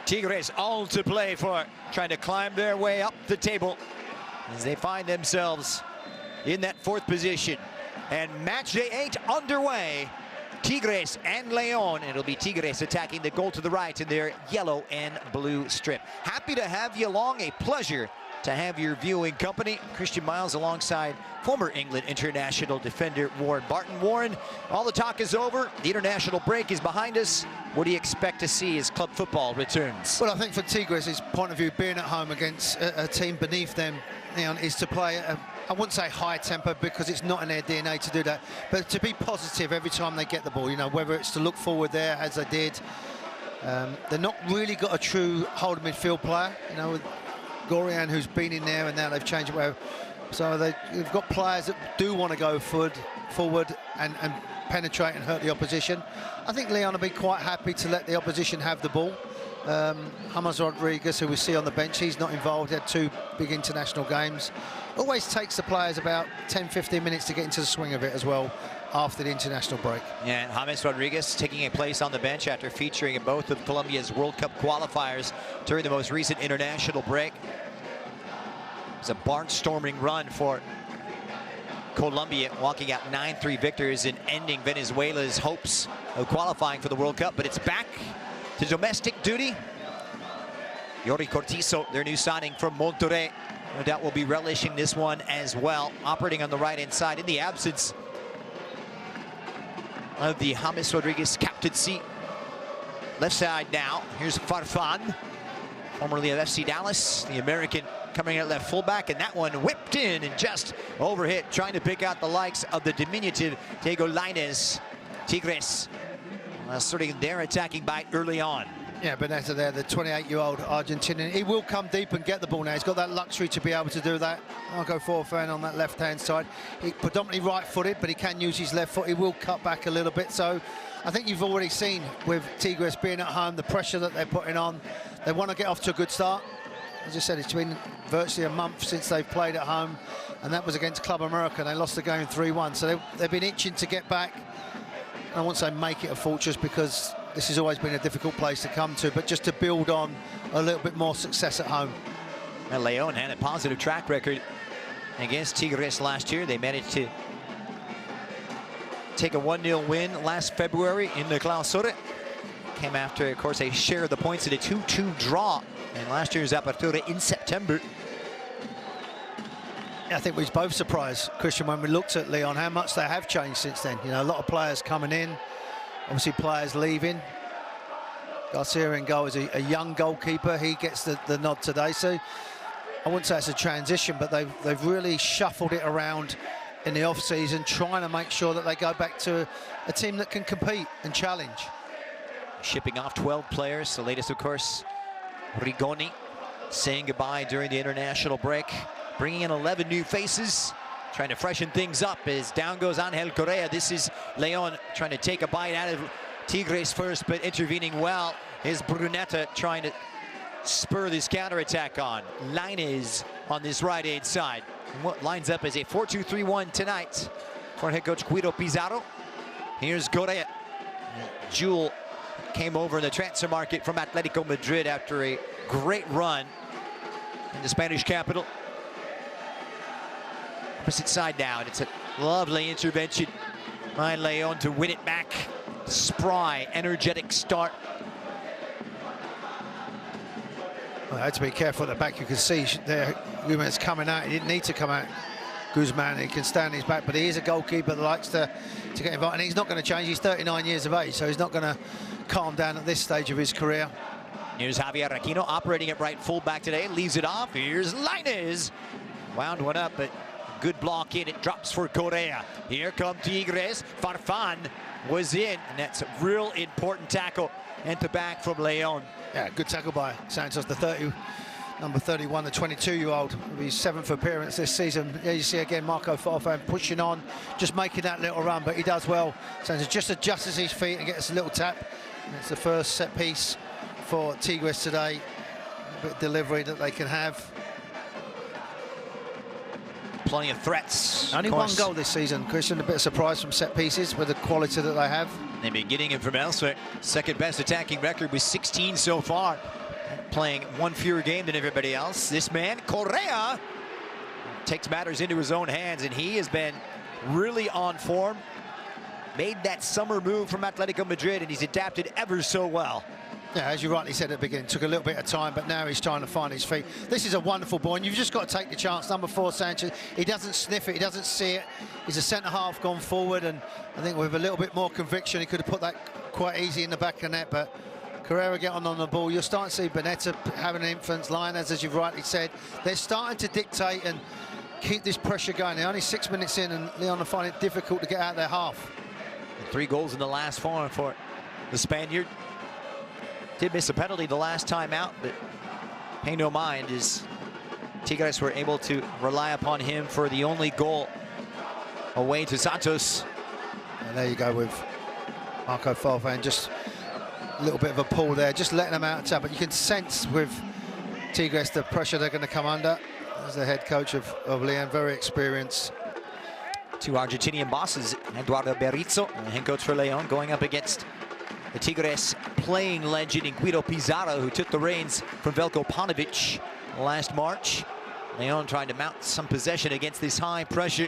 Tigres all to play for, trying to climb their way up the table as they find themselves in that 4th position. And match day 8 underway. Tigres and Leon. It'll be Tigres attacking the goal to the right in their yellow and blue strip. Happy to have you along. A pleasure to have your viewing company. Christian Miles alongside former England international defender Warren Barton. Warren, all the talk is over. The international break is behind us. What do you expect to see as club football returns? Well, I think from Tigres' point of view, being at home against a team beneath them, is to play I wouldn't say high tempo because it's not in their DNA to do that, but to be positive every time they get the ball, whether it's to look forward there as they did. They're not really got a true holding midfield player, with Gorian, who's been in there, and now they've changed it. So they've got players that do want to go forward and penetrate and hurt the opposition. I think Leon will be quite happy to let the opposition have the ball. James Rodriguez, who we see on the bench, he's not involved. He had 2 big international games. Always takes the players about 10-15 minutes to get into the swing of it as well after the international break. Yeah, and James Rodriguez taking a place on the bench after featuring in both of Colombia's World Cup qualifiers during the most recent international break. It's a barnstorming run for Colombia, walking out 9-3 victors and ending Venezuela's hopes of qualifying for the World Cup. But it's back to domestic duty. Yori Cortizo, their new signing from Monterrey, no doubt will be relishing this one as well, operating on the right-hand side in the absence of the James Rodriguez captaincy. Left side now, here's Farfan, formerly of FC Dallas, the American coming in at left fullback, and that one whipped in and just overhit, trying to pick out the likes of the diminutive Diego Lainez. Tigres asserting their attacking bite early on. Yeah, Bonetta there, the 28-year-old Argentinian. He will come deep and get the ball now. He's got that luxury to be able to do that. I'll go Forfan on that left-hand side. He's predominantly right-footed, but he can use his left foot. He will cut back a little bit. So I think you've already seen with Tigres being at home, the pressure that they're putting on. They want to get off to a good start. As I said, it's been virtually a month since they've played at home, and that was against Club America. They lost the game 3-1. So they've been itching to get back. I won't say make it a fortress because this has always been a difficult place to come to, but just to build on a little bit more success at home. And Leon had a positive track record against Tigres last year. They managed to take a 1-0 win last February in the Clausura. Came after, of course, they shared the points in a 2-2 draw in last year's Apertura in September. I think we was both surprised, Christian, when we looked at Leon, how much they have changed since then. A lot of players coming in, obviously players leaving. Garcia in goal is a young goalkeeper. He gets the nod today. So I wouldn't say it's a transition, but they've really shuffled it around in the off-season, trying to make sure that they go back to a team that can compete and challenge. Shipping off 12 players. The latest, of course, Rigoni saying goodbye during the international break. Bringing in 11 new faces, trying to freshen things up as down goes Angel Correa. This is Leon trying to take a bite out of Tigres first, but intervening well is Brunetta trying to spur this counterattack on. Lainez on this right-hand side. And what lines up as a 4-2-3-1 tonight for head coach Guido Pizarro. Here's Correa. Jewel came over in the transfer market from Atletico Madrid after a great run in the Spanish capital. Opposite side now, and it's a lovely intervention by Leon to win it back. Spry, energetic start. Well, I had to be careful at the back. You can see there, Guzman's coming out. He didn't need to come out. Guzman, he can stand his back, but he is a goalkeeper that likes to get involved, and he's not going to change. He's 39 years of age, so he's not going to calm down at this stage of his career. Here's Javier Aquino operating at right fullback today. Leaves it off. Here's Lainez. Wound one up, but good block in. It drops for Correa. Here come Tigres. Farfan was in, and that's a real important tackle and to back from Leon. Yeah, good tackle by Santos, number 31, the 22-year-old. His 7th appearance this season. Yeah, you see again Marco Farfan pushing on, just making that little run, but he does well. Santos just adjusts his feet and gets a little tap. And it's the first set piece for Tigres today. A bit of delivery that they can have. Plenty of threats. Only one goal this season, Christian. A bit of surprise from set pieces with the quality that they have. They've been getting it from elsewhere. Second best attacking record with 16 so far. playing one fewer game than everybody else. This man, Correa, takes matters into his own hands, and he has been really on form. Made that summer move from Atletico Madrid, and he's adapted ever so well. Yeah, as you rightly said at the beginning, took a little bit of time, but now he's trying to find his feet. This is a wonderful ball, and you've just got to take the chance. Number 4, Sanchez, he doesn't sniff it, he doesn't see it. He's a centre-half gone forward, and I think with a little bit more conviction, he could have put that quite easy in the back of the net, but Carrera getting on the ball. You're starting to see Bonetta having an influence. Linez, as you've rightly said, they're starting to dictate and keep this pressure going. They're only 6 minutes in, and Leon are finding it difficult to get out of their half. 3 goals in the last 4 for the Spaniard. Did miss a penalty the last time out, but pay no mind as Tigres were able to rely upon him for the only goal away to Santos. And there you go with Marco Farfan, just a little bit of a pull there, just letting them out of tap. But you can sense with Tigres the pressure they're going to come under. As the head coach of Leon, very experienced. 2 Argentinian bosses, Eduardo Berizzo, head coach for Leon, going up against the Tigres playing legend in Guido Pizarro, who took the reins from Veljko Paunovic last March. Leon trying to mount some possession against this high pressure.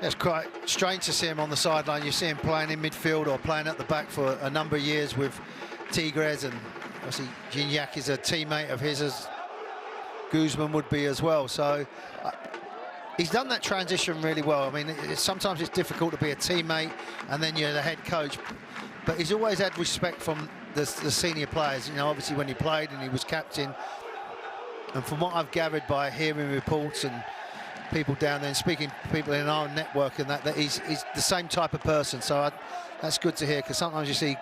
It's quite strange to see him on the sideline. You see him playing in midfield or playing at the back for a number of years with Tigres, and obviously Gignac is a teammate of his, as Guzman would be as well. So he's done that transition really well. I mean, sometimes it's difficult to be a teammate and then you're the head coach, but he's always had respect from the senior players. You know, obviously when he played and he was captain, and from what I've gathered by hearing reports and people down there and speaking to people in our network, and that he's the same type of person. So that's good to hear, because sometimes you see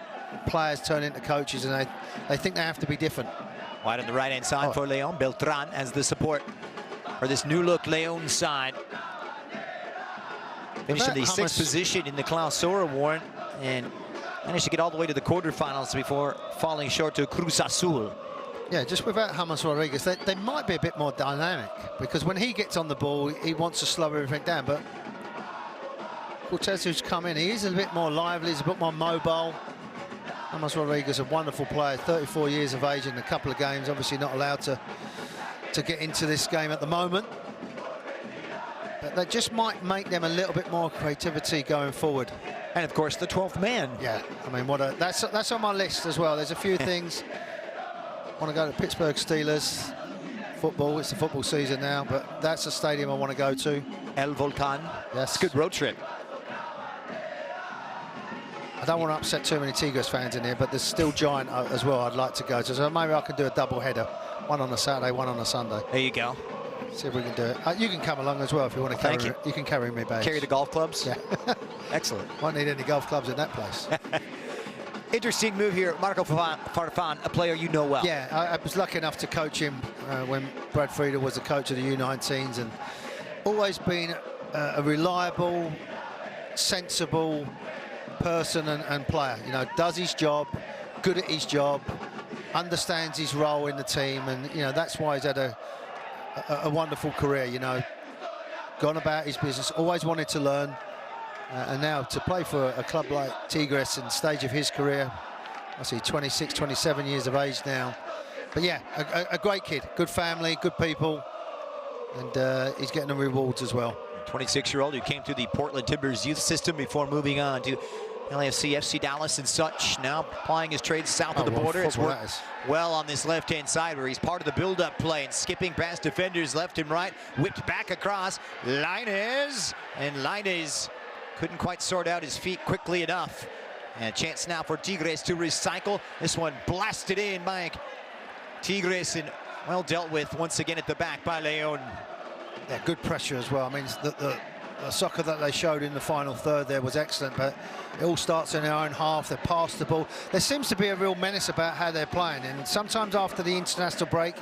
players turn into coaches and they think they have to be different. Wide on the right-hand side for Leon. Beltran as the support for this new-look Leon side. Finished in the 6th position in the Clausura, Warren, and managed to get all the way to the quarterfinals before falling short to Cruz Azul. Yeah, just without James Rodriguez, they might be a bit more dynamic, because when he gets on the ball, he wants to slow everything down. But Cortez, who's come in, he is a bit more lively, he's a bit more mobile. James Rodriguez, a wonderful player, 34 years of age in a couple of games, obviously not allowed to get into this game at the moment. But that just might make them a little bit more creativity going forward. And of course, the 12th man. Yeah, I mean, that's on my list as well. There's a few things. Want to go to Pittsburgh Steelers football. It's the football season now, but that's a stadium I want to go to. El Volcan. Yes. Good road trip. I don't want to upset too many Tigres fans in here, but there's still Giant as well I'd like to go to. So maybe I can do a double header. One on a Saturday, one on a Sunday. There you go. See if we can do it. You can come along as well if you want to carry. You can carry me back. Carry the golf clubs? Yeah. Excellent. Won't need any golf clubs in that place. Interesting move here. Marco Farfan, a player you know well. Yeah, I was lucky enough to coach him when Brad Frieda was the coach of the U19s, and always been a reliable, sensible person and player. You know, does his job, good at his job, understands his role in the team, and you know that's why he's had a wonderful career. You know, gone about his business, always wanted to learn. And now to play for a club like Tigres in the stage of his career, I see 26, 27 years of age now. But yeah, a great kid, good family, good people, and he's getting the rewards as well. 26-year-old who came through the Portland Timbers youth system before moving on to LAFC, FC Dallas and such. Now applying his trade south of the border. It's worked well on this left-hand side where he's part of the build-up play and skipping past defenders left and right. Whipped back across. Linez. And Linez couldn't quite sort out his feet quickly enough. And a chance now for Tigres to recycle. This one blasted in by Tigres and well dealt with once again at the back by Leon. Yeah, good pressure as well. I mean, the soccer that they showed in the final third there was excellent, but it all starts in their own half. They pass the ball. There seems to be a real menace about how they're playing, and sometimes after the international break,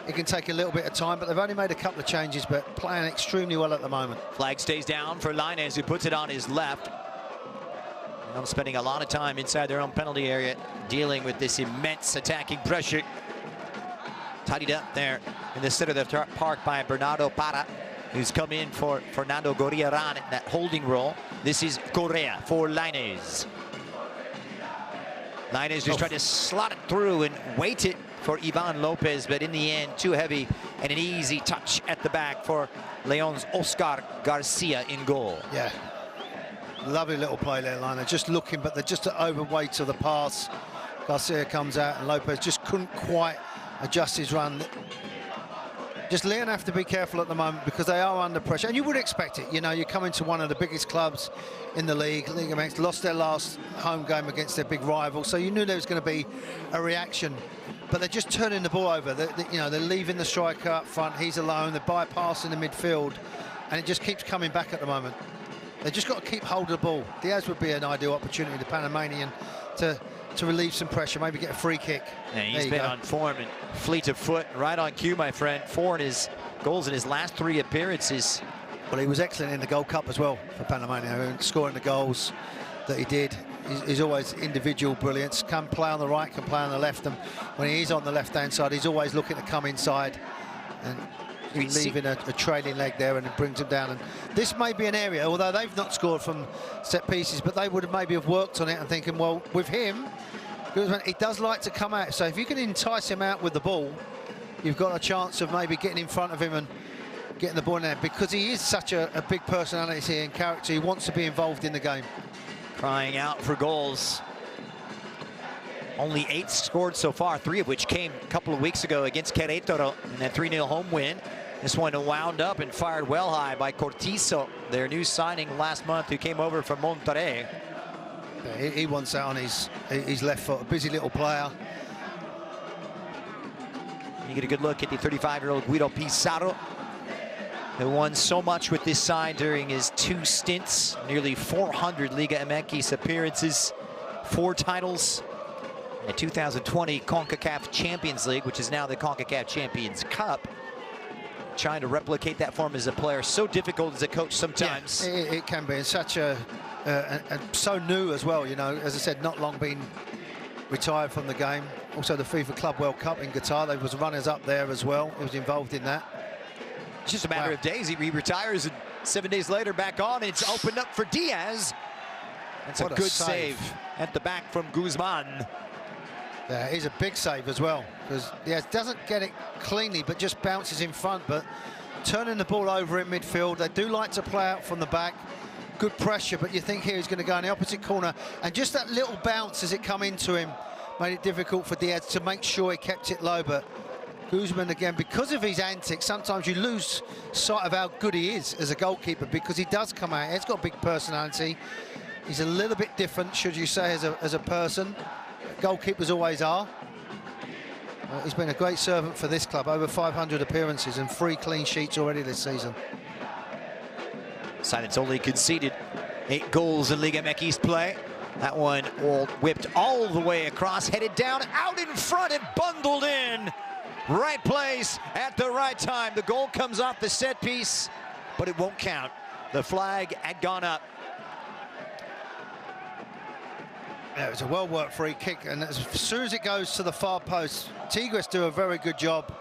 it can take a little bit of time, but they've only made a couple of changes, but playing extremely well at the moment. Flag stays down for Linez, who puts it on his left. I'm spending a lot of time inside their own penalty area dealing with this immense attacking pressure. Tidied up there in the center of the park by Bernardo Parra, who's come in for Fernando Gorriarán in that holding role. This is Correa for Linez. Linez just tried to slot it through and wait it. for Ivan Lopez, but in the end, too heavy, and an easy touch at the back for Leon's Oscar Garcia in goal. Yeah, lovely little play there, Lionel. Just looking, but they're just overweight to the pass. Garcia comes out, and Lopez just couldn't quite adjust his run. Just Leon have to be careful at the moment because they are under pressure, and you would expect it. You know, you're coming to one of the biggest clubs in the league. Liga MX lost their last home game against their big rival, so you knew there was going to be a reaction. But they're just turning the ball over. You know, they're leaving the striker up front. He's alone. They're bypassing the midfield, and it just keeps coming back at the moment. They just got to keep hold of the ball. Diaz would be an ideal opportunity, the Panamanian, to relieve some pressure, maybe get a free kick. Yeah, he's been on form and fleet of foot, right on cue, my friend. 4 in his goals in his last 3 appearances. Well, he was excellent in the Gold Cup as well for Panamania, scoring the goals that he did. He's always individual brilliance. Can play on the right, can play on the left, and when he's on the left-hand side, he's always looking to come inside and leaving a trailing leg there, and it brings him down. And this may be an area, although they've not scored from set pieces, but they would have maybe have worked on it and thinking, well, with him, he does like to come out. So if you can entice him out with the ball, you've got a chance of maybe getting in front of him and getting the ball in there, because he is such a big personality and character. He wants to be involved in the game. Crying out for goals. Only 8 scored so far, 3 of which came a couple of weeks ago against Querétaro in that 3-0 home win. This one wound up and fired well high by Cortizo, their new signing last month, who came over from Monterrey. Yeah, he wants out on his left foot, a busy little player. You get a good look at the 35-year-old Guido Pizarro, who won so much with this side during his 2 stints, nearly 400 Liga MX appearances, 4 titles. The 2020 CONCACAF Champions League, which is now the CONCACAF Champions Cup. Trying to replicate that form as a player, so difficult as a coach sometimes. Yeah, it can be. It's such and so new as well, you know. As I said, not long been retired from the game. Also the FIFA Club World Cup in Qatar, they was runners-up there as well. He was involved in that. It's just a matter of days. He retires, and 7 days later back on. It's opened up for Diaz. That's a good save at the back from Guzman. Yeah, he's a big save as well, because Diaz doesn't get it cleanly, but just bounces in front. But turning the ball over in midfield, they do like to play out from the back. Good pressure, but you think here he's going to go in the opposite corner, and just that little bounce as it come into him made it difficult for Diaz to make sure he kept it low. But Guzman, again, because of his antics, sometimes you lose sight of how good he is as a goalkeeper, because he does come out. He's got a big personality. He's a little bit different, should you say, as a person. Goalkeepers always are. He's been a great servant for this club. Over 500 appearances and 3 clean sheets already this season. Side that's only conceded 8 goals in Liga MX play. That one all whipped all the way across, headed down, out in front, and bundled in. Right place at the right time. The goal comes off the set piece, but it won't count. The flag had gone up. Yeah, it was a well-worked free kick, and as soon as it goes to the far post, Tigres do a very good job.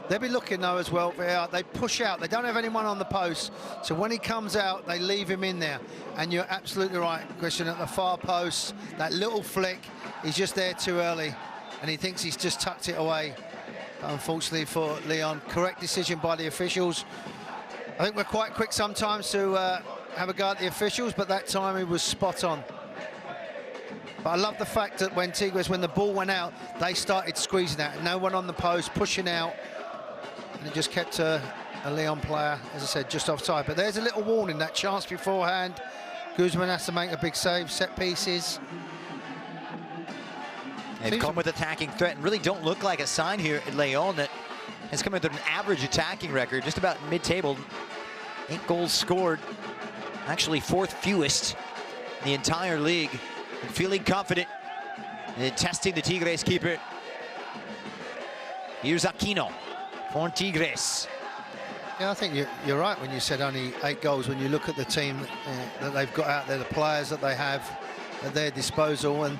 They'll be looking, though, as well. They push out. They don't have anyone on the post, so when he comes out, they leave him in there. And you're absolutely right, Christian, at the far post, that little flick, he's just there too early, and he thinks he's just tucked it away. But unfortunately for Leon, correct decision by the officials. I think we're quite quick sometimes to have a go at the officials, but that time he was spot on. But I love the fact that when the ball went out, they started squeezing out. No one on the post, pushing out. And it just kept a Leon player, as I said, just offside. But there's a little warning, that chance beforehand. Guzman has to make a big save, set pieces. They've come with attacking threat and really don't look like a sign here at Leon that has come with an average attacking record, just about mid-table. 8 goals scored, actually 4th fewest in the entire league. And feeling confident and testing the Tigres keeper. Here's Aquino for Tigres. Yeah, I think you're right when you said only 8 goals. When you look at the team that they've got out there, the players that they have at their disposal.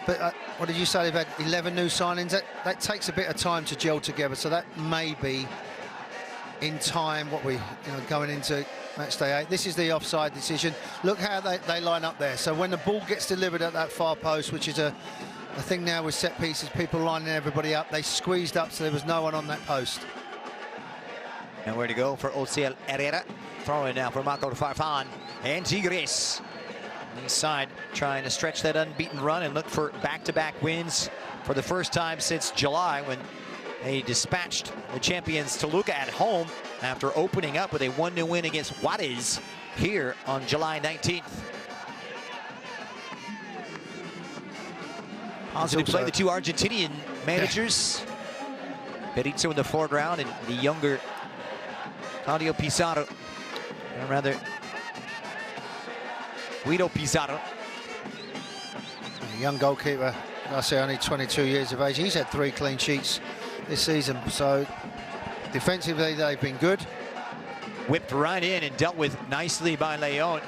But what did you say? They've had 11 new signings. That takes a bit of time to gel together. So that may be in time going into match day 8. This is the offside decision. Look how they line up there. So when the ball gets delivered at that far post, which is a The thing now with set pieces, people lining everybody up, they squeezed up so there was no one on that post. And where to go for Ociel Herrera. Throwing now for Marco Farfan and Tigres. East side trying to stretch that unbeaten run and look for back-to-back wins for the first time since July, when they dispatched the champions Toluca at home after opening up with a 1-0 win against Juarez here on July 19th. So we play the two Argentinian managers. Berizzo in the foreground and the younger Claudio Pizarro, or rather Guido Pizarro. A young goalkeeper, I say only 22 years of age. He's had 3 clean sheets this season, so defensively they've been good. Whipped right in and dealt with nicely by Leon.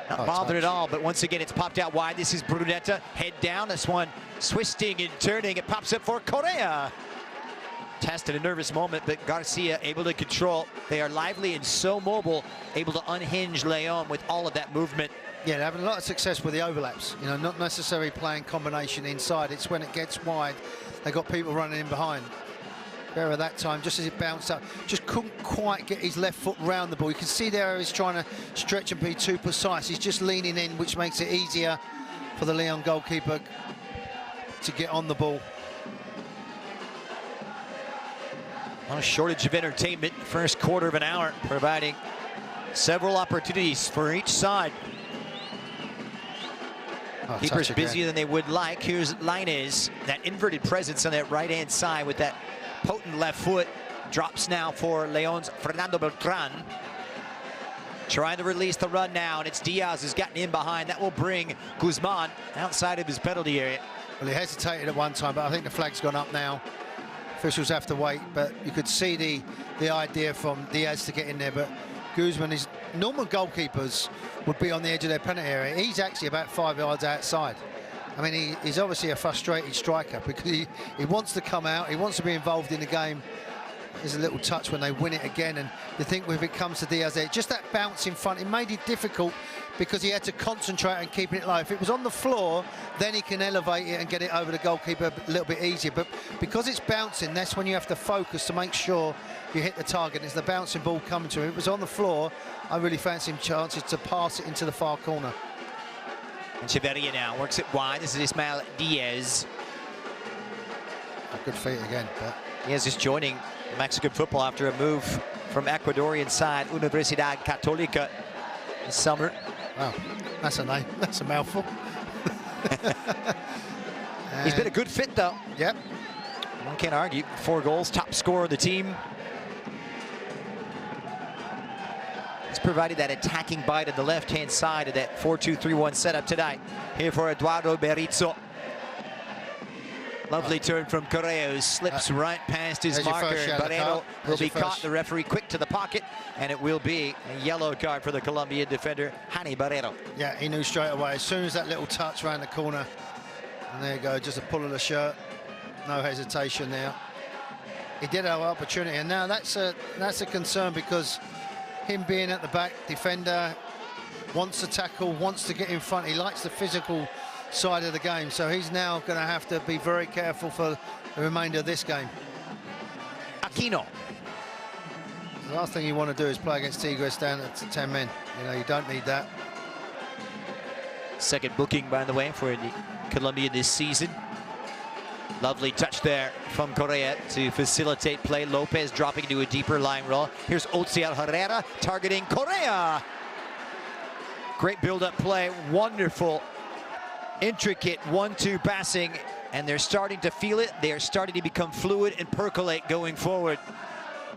Not bothered at all, but once again it's popped out wide. This is Brunetta, head down. This one twisting and turning. It pops up for Correa. Tested a nervous moment, but Garcia able to control. They are lively and so mobile, able to unhinge Leon with all of that movement. Yeah, they're having a lot of success with the overlaps. You know, not necessarily playing combination inside. It's when it gets wide, they got people running in behind. Bear at that time, just as it bounced up, just couldn't quite get his left foot round the ball. You can see there he's trying to stretch and be too precise. He's just leaning in, which makes it easier for the Leon goalkeeper to get on the ball. A shortage of entertainment, first quarter of an hour, providing several opportunities for each side. Oh, Keepers busier than they would like. Here's Lainez, that inverted presence on that right-hand side with that potent left foot. Drops now for Leon's Fernando Beltran. Trying to release the run now, and it's Diaz who's gotten in behind. That will bring Guzman outside of his penalty area. Well, he hesitated at one time, but I think the flag's gone up now. Officials have to wait, but you could see the idea from Diaz to get in there, but Guzman, is normal goalkeepers would be on the edge of their penalty area. He's actually about 5 yards outside. I mean, he's obviously a frustrated striker because he wants to come out, he wants to be involved in the game. There's a little touch when they win it again, and you think if it comes to Diaz there, just that bounce in front, it made it difficult because he had to concentrate on keeping it low. If it was on the floor, then he can elevate it and get it over the goalkeeper a little bit easier. But because it's bouncing, that's when you have to focus to make sure you hit the target. It's the bouncing ball coming to him. If it was on the floor, I really fancy him chances to pass it into the far corner. And Chavarria now works it wide. This is Ismael Diaz. A good feet again. But Diaz is joining Mexican football after a move from Ecuadorian side Universidad Católica this summer. Wow, that's a name. That's a mouthful. He's been a good fit, though. Yep. One can't argue. 4 goals, top scorer of the team. He's provided that attacking bite on the left-hand side of that 4-2-3-1 setup tonight. Here for Eduardo Berizzo. Lovely turn from Correa, who slips right past his marker. Barrero will be caught. The referee quick to the pocket, and it will be a yellow card for the Colombian defender, Hani Barrero. Yeah, he knew straight away. As soon as that little touch around the corner, and there you go, just a pull of the shirt. No hesitation there. He did have an opportunity, and now that's a concern because him being at the back, defender, wants to tackle, wants to get in front. He likes the physical side of the game, so he's now going to have to be very careful for the remainder of this game. Aquino. The last thing you want to do is play against Tigres down at 10 men. You know, you don't need that. Second booking, by the way, for the Colombia this season. Lovely touch there from Correa to facilitate play. Lopez dropping into a deeper line roll. Here's Ociel Herrera targeting Correa. Great build-up play, wonderful, intricate 1-2 passing, and they're starting to feel it. They are starting to become fluid and percolate going forward.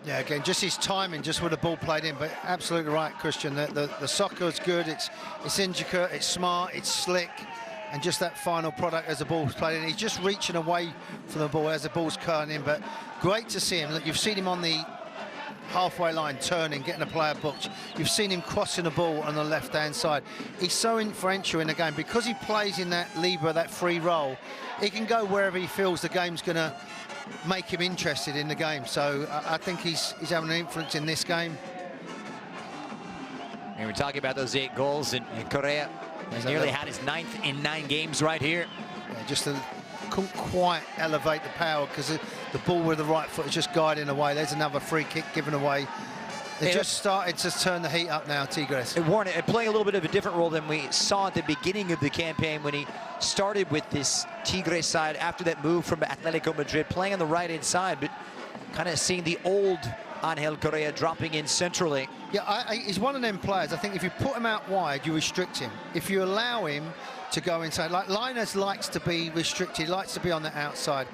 Yeah, again, just his timing, just with the ball played in, but absolutely right, Christian. The soccer is good, it's intricate, it's smart, it's slick, and just that final product as the ball's played in. He's just reaching away from the ball as the ball's curling in, but great to see him. Look, you've seen him on the halfway line turning, getting a player booked. You've seen him crossing the ball on the left-hand side. He's so influential in the game because he plays in that Libra, that free role. He can go wherever he feels the game's going to make him interested in the game. So I think he's having an influence in this game. And we're talking about those 8 goals, and Correa He's nearly had his 9th in 9 games right here. Yeah, just couldn't quite elevate the power because the ball with the right foot is just guiding away. There's another free kick given away. They just started to turn the heat up now, Tigres. Warren, playing a little bit of a different role than we saw at the beginning of the campaign when he started with this Tigres side after that move from Atletico Madrid, playing on the right-hand side, but kind of seeing the old Angel Correa dropping in centrally. Yeah, he's one of them players. I think if you put him out wide, you restrict him. If you allow him to go inside, like Linus likes to be restricted, likes to be on the outside,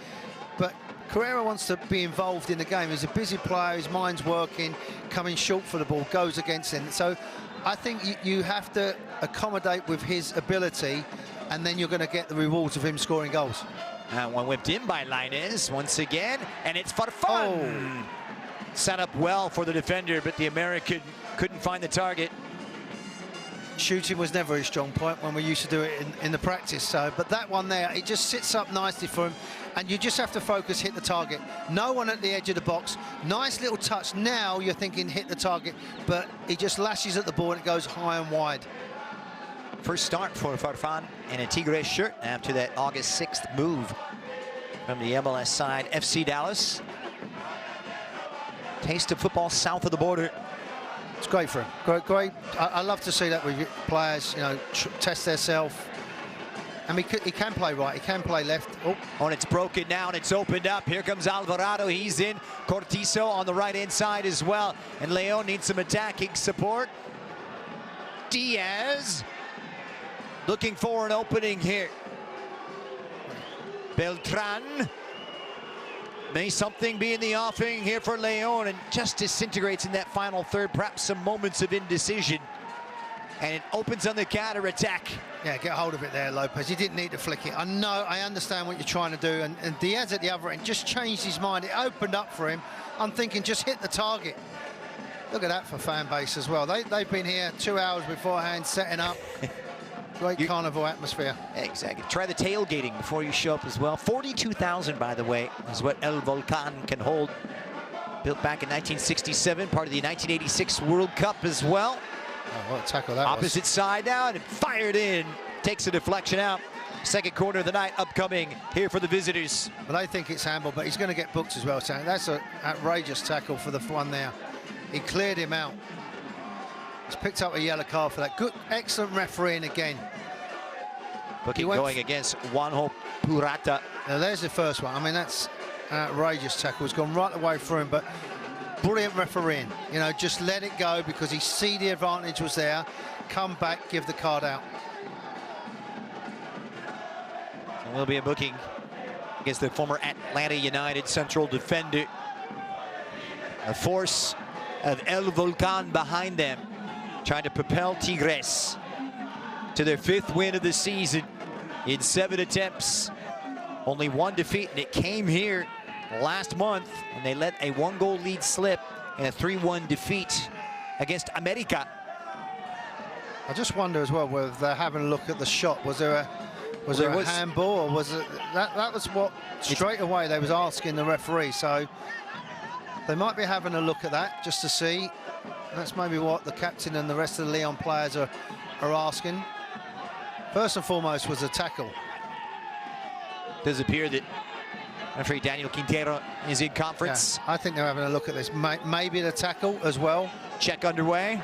but Correa wants to be involved in the game. He's a busy player, his mind's working, coming short for the ball, goes against him. So I think you have to accommodate with his ability, and then you're going to get the rewards of him scoring goals. And one whipped in by Linus once again, and it's for fun. Oh. Set up well for the defender, but the American couldn't find the target. Shooting was never his strong point when we used to do it in the practice. So, but that one there, it just sits up nicely for him, and you just have to focus, hit the target. No one at the edge of the box. Nice little touch. Now you're thinking hit the target, but he just lashes at the ball and it goes high and wide. First start for Farfan in a Tigres shirt after that August 6th move from the MLS side, FC Dallas. Taste of football south of the border. It's great for him. Great. I love to see that with players, you know, test themselves. And he can play right, he can play left. Oh, and it's broken now, and it's opened up. Here comes Alvarado, he's in. Cortizo on the right-hand side as well. And Leon needs some attacking support. Diaz looking for an opening here. Beltran. May something be in the offing here for Leon, and just disintegrates in that final third. Perhaps some moments of indecision. And it opens on the counter-attack. Yeah, get hold of it there, Lopez. He didn't need to flick it. I know, I understand what you're trying to do. And Diaz at the other end just changed his mind. It opened up for him. I'm thinking, just hit the target. Look at that for fan base as well. They've been here 2 hours beforehand, setting up. Great carnival atmosphere. Exactly. Try the tailgating before you show up as well. 42,000, by the way, is what El Volcan can hold. Built back in 1967, part of the 1986 World Cup as well. Oh, what a tackle that was. Opposite side now, and fired in. Takes a deflection out. Second quarter of the night upcoming here for the visitors. Well, I think it's handball, but he's going to get booked as well. So that's an outrageous tackle for the one there. He cleared him out. He's picked up a yellow card for that. Good, excellent refereeing again. Booking going against Juanjo Purata. Now there's the first one. I mean, that's an outrageous tackle. It's gone right away for him, but brilliant refereeing. You know, just let it go because he see the advantage was there. Come back, give the card out. There will be a booking against the former Atlanta United central defender. A force of El Volcan behind them, trying to propel Tigres to their 5th win of the season in 7 attempts. Only 1 defeat, and it came here last month, and they let a 1-goal lead slip in a 3-1 defeat against America. I just wonder as well whether they're having a look at the shot. Was there a handball, or was it that was what straight away they was asking the referee? So they might be having a look at that just to see. That's maybe what the captain and the rest of the Leon players are asking. First and foremost was a tackle. Does appear that referee Daniel Quintero is in conference. Yeah, I think they're having a look at this. Maybe the tackle as well. Check underway.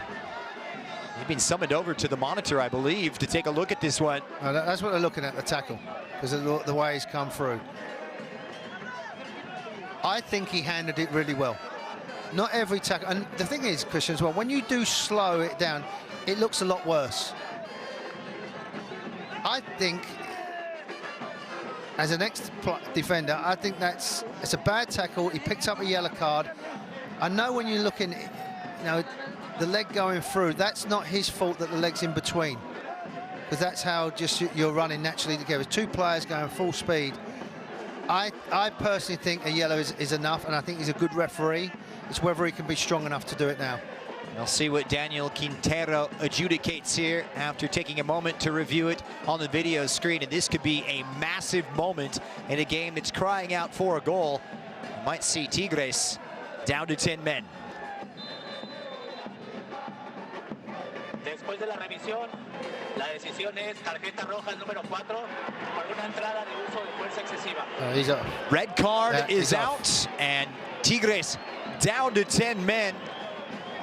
They've been summoned over to the monitor, I believe, to take a look at this one. That's what they're looking at, the tackle, because of the way he's come through. I think he handled it really well. Not every tackle, and the thing is, Christian, as well, when you do slow it down, it looks a lot worse. I think, as an ex-defender, I think it's a bad tackle. He picked up a yellow card. I know when you're looking, you know, the leg going through, that's not his fault that the leg's in between, because that's how just you're running naturally together. 2 players going full speed. I personally think a yellow is enough, and I think he's a good referee. It's whether he can be strong enough to do it now. We'll see what Daniel Quintero adjudicates here after taking a moment to review it on the video screen. And this could be a massive moment in a game that's crying out for a goal. You might see Tigres down to 10 men. Después de la revisión, La decisión es tarjeta roja número 4 por una entrada de uso de fuerza excesiva. He's up. Red card Yeah, is he's out, off. and Tigres down to 10 men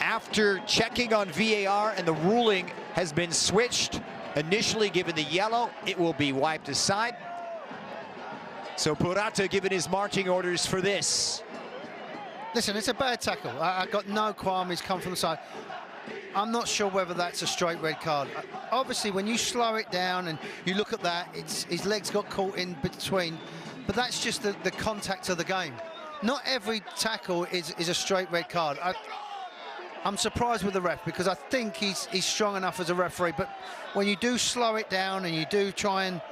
after checking on VAR, and the ruling has been switched. Initially given the yellow, it will be wiped aside. So Purata given his marching orders for this. Listen, it's a bad tackle. I got no qualm. He's come from the side. I'm not sure whether that's a straight red card. Obviously, when you slow it down and you look at that, his legs got caught in between. But that's just the contact of the game. Not every tackle is a straight red card. I'm surprised with the ref because I think he's strong enough as a referee. But when you do slow it down and you do try and...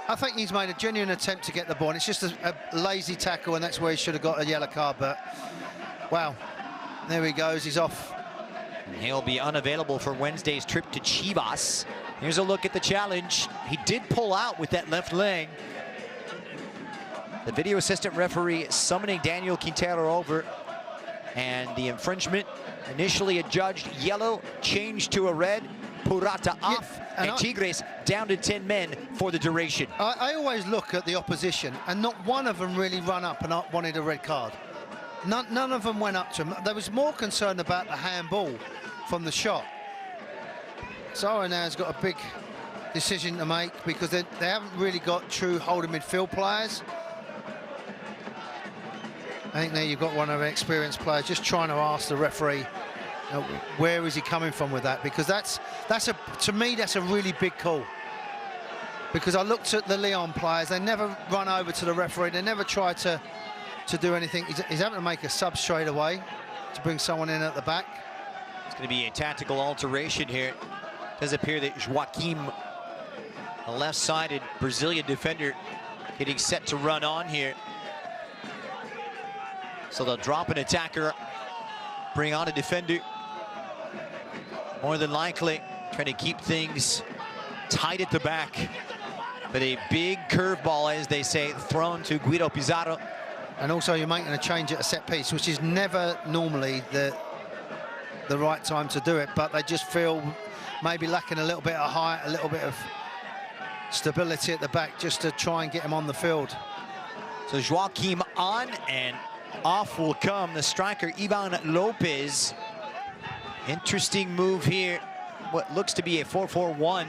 I think he's made a genuine attempt to get the ball. And it's just a lazy tackle, and that's where he should have got a yellow card. But, wow, there he goes. He's off. He'll be unavailable for Wednesday's trip to Chivas. Here's a look at the challenge. He did pull out with that left leg. The video assistant referee summoning Daniel Quintero over, and the infringement initially adjudged yellow, changed to a red. Purata off, yeah, and Tigres down to 10 men for the duration. I always look at the opposition, and not one of them really run up and wanted a red card. None of them went up to him. There was more concern about the handball from the shot. Zara now has got a big decision to make because they haven't really got true holding midfield players. I think there you've got one of the experienced players just trying to ask the referee, where is he coming from with that? Because to me that's a really big call. Because I looked at the Lyon players, they never run over to the referee, they never try to do anything. He's having to make a sub straight away to bring someone in at the back. It's going to be a tactical alteration here. It does appear that Joaquim, the left-sided Brazilian defender, getting set to run on here. So they'll drop an attacker, bring on a defender. More than likely, trying to keep things tight at the back. But a big curveball, as they say, thrown to Guido Pizarro. And also you're making a change at a set piece, which is never normally the right time to do it, but they just feel maybe lacking a little bit of height, a little bit of stability at the back, just to try and get him on the field. So Joaquim on, and off will come the striker Ivan Lopez. Interesting move here. What looks to be a 4-4-1.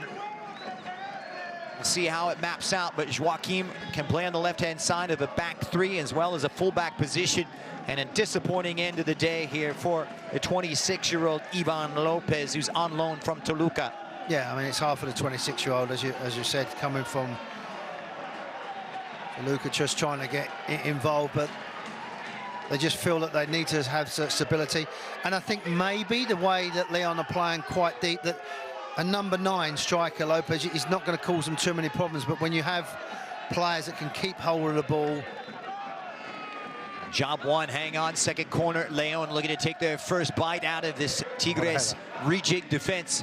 We'll see how it maps out, but Joaquim can play on the left-hand side of a back three as well as a fullback position. And a disappointing end of the day here for the 26-year-old Ivan Lopez, who's on loan from Toluca. Yeah, I mean, it's hard for the 26-year-old, as you said, coming from Toluca, just trying to get involved, but they just feel that they need to have stability. And I think maybe the way that Lyon are playing quite deep, that a number 9 striker, Lopez, is not going to cause them too many problems. But when you have players that can keep hold of the ball. Job one, hang on, second corner. Leon looking to take their first bite out of this Tigres rejig defense.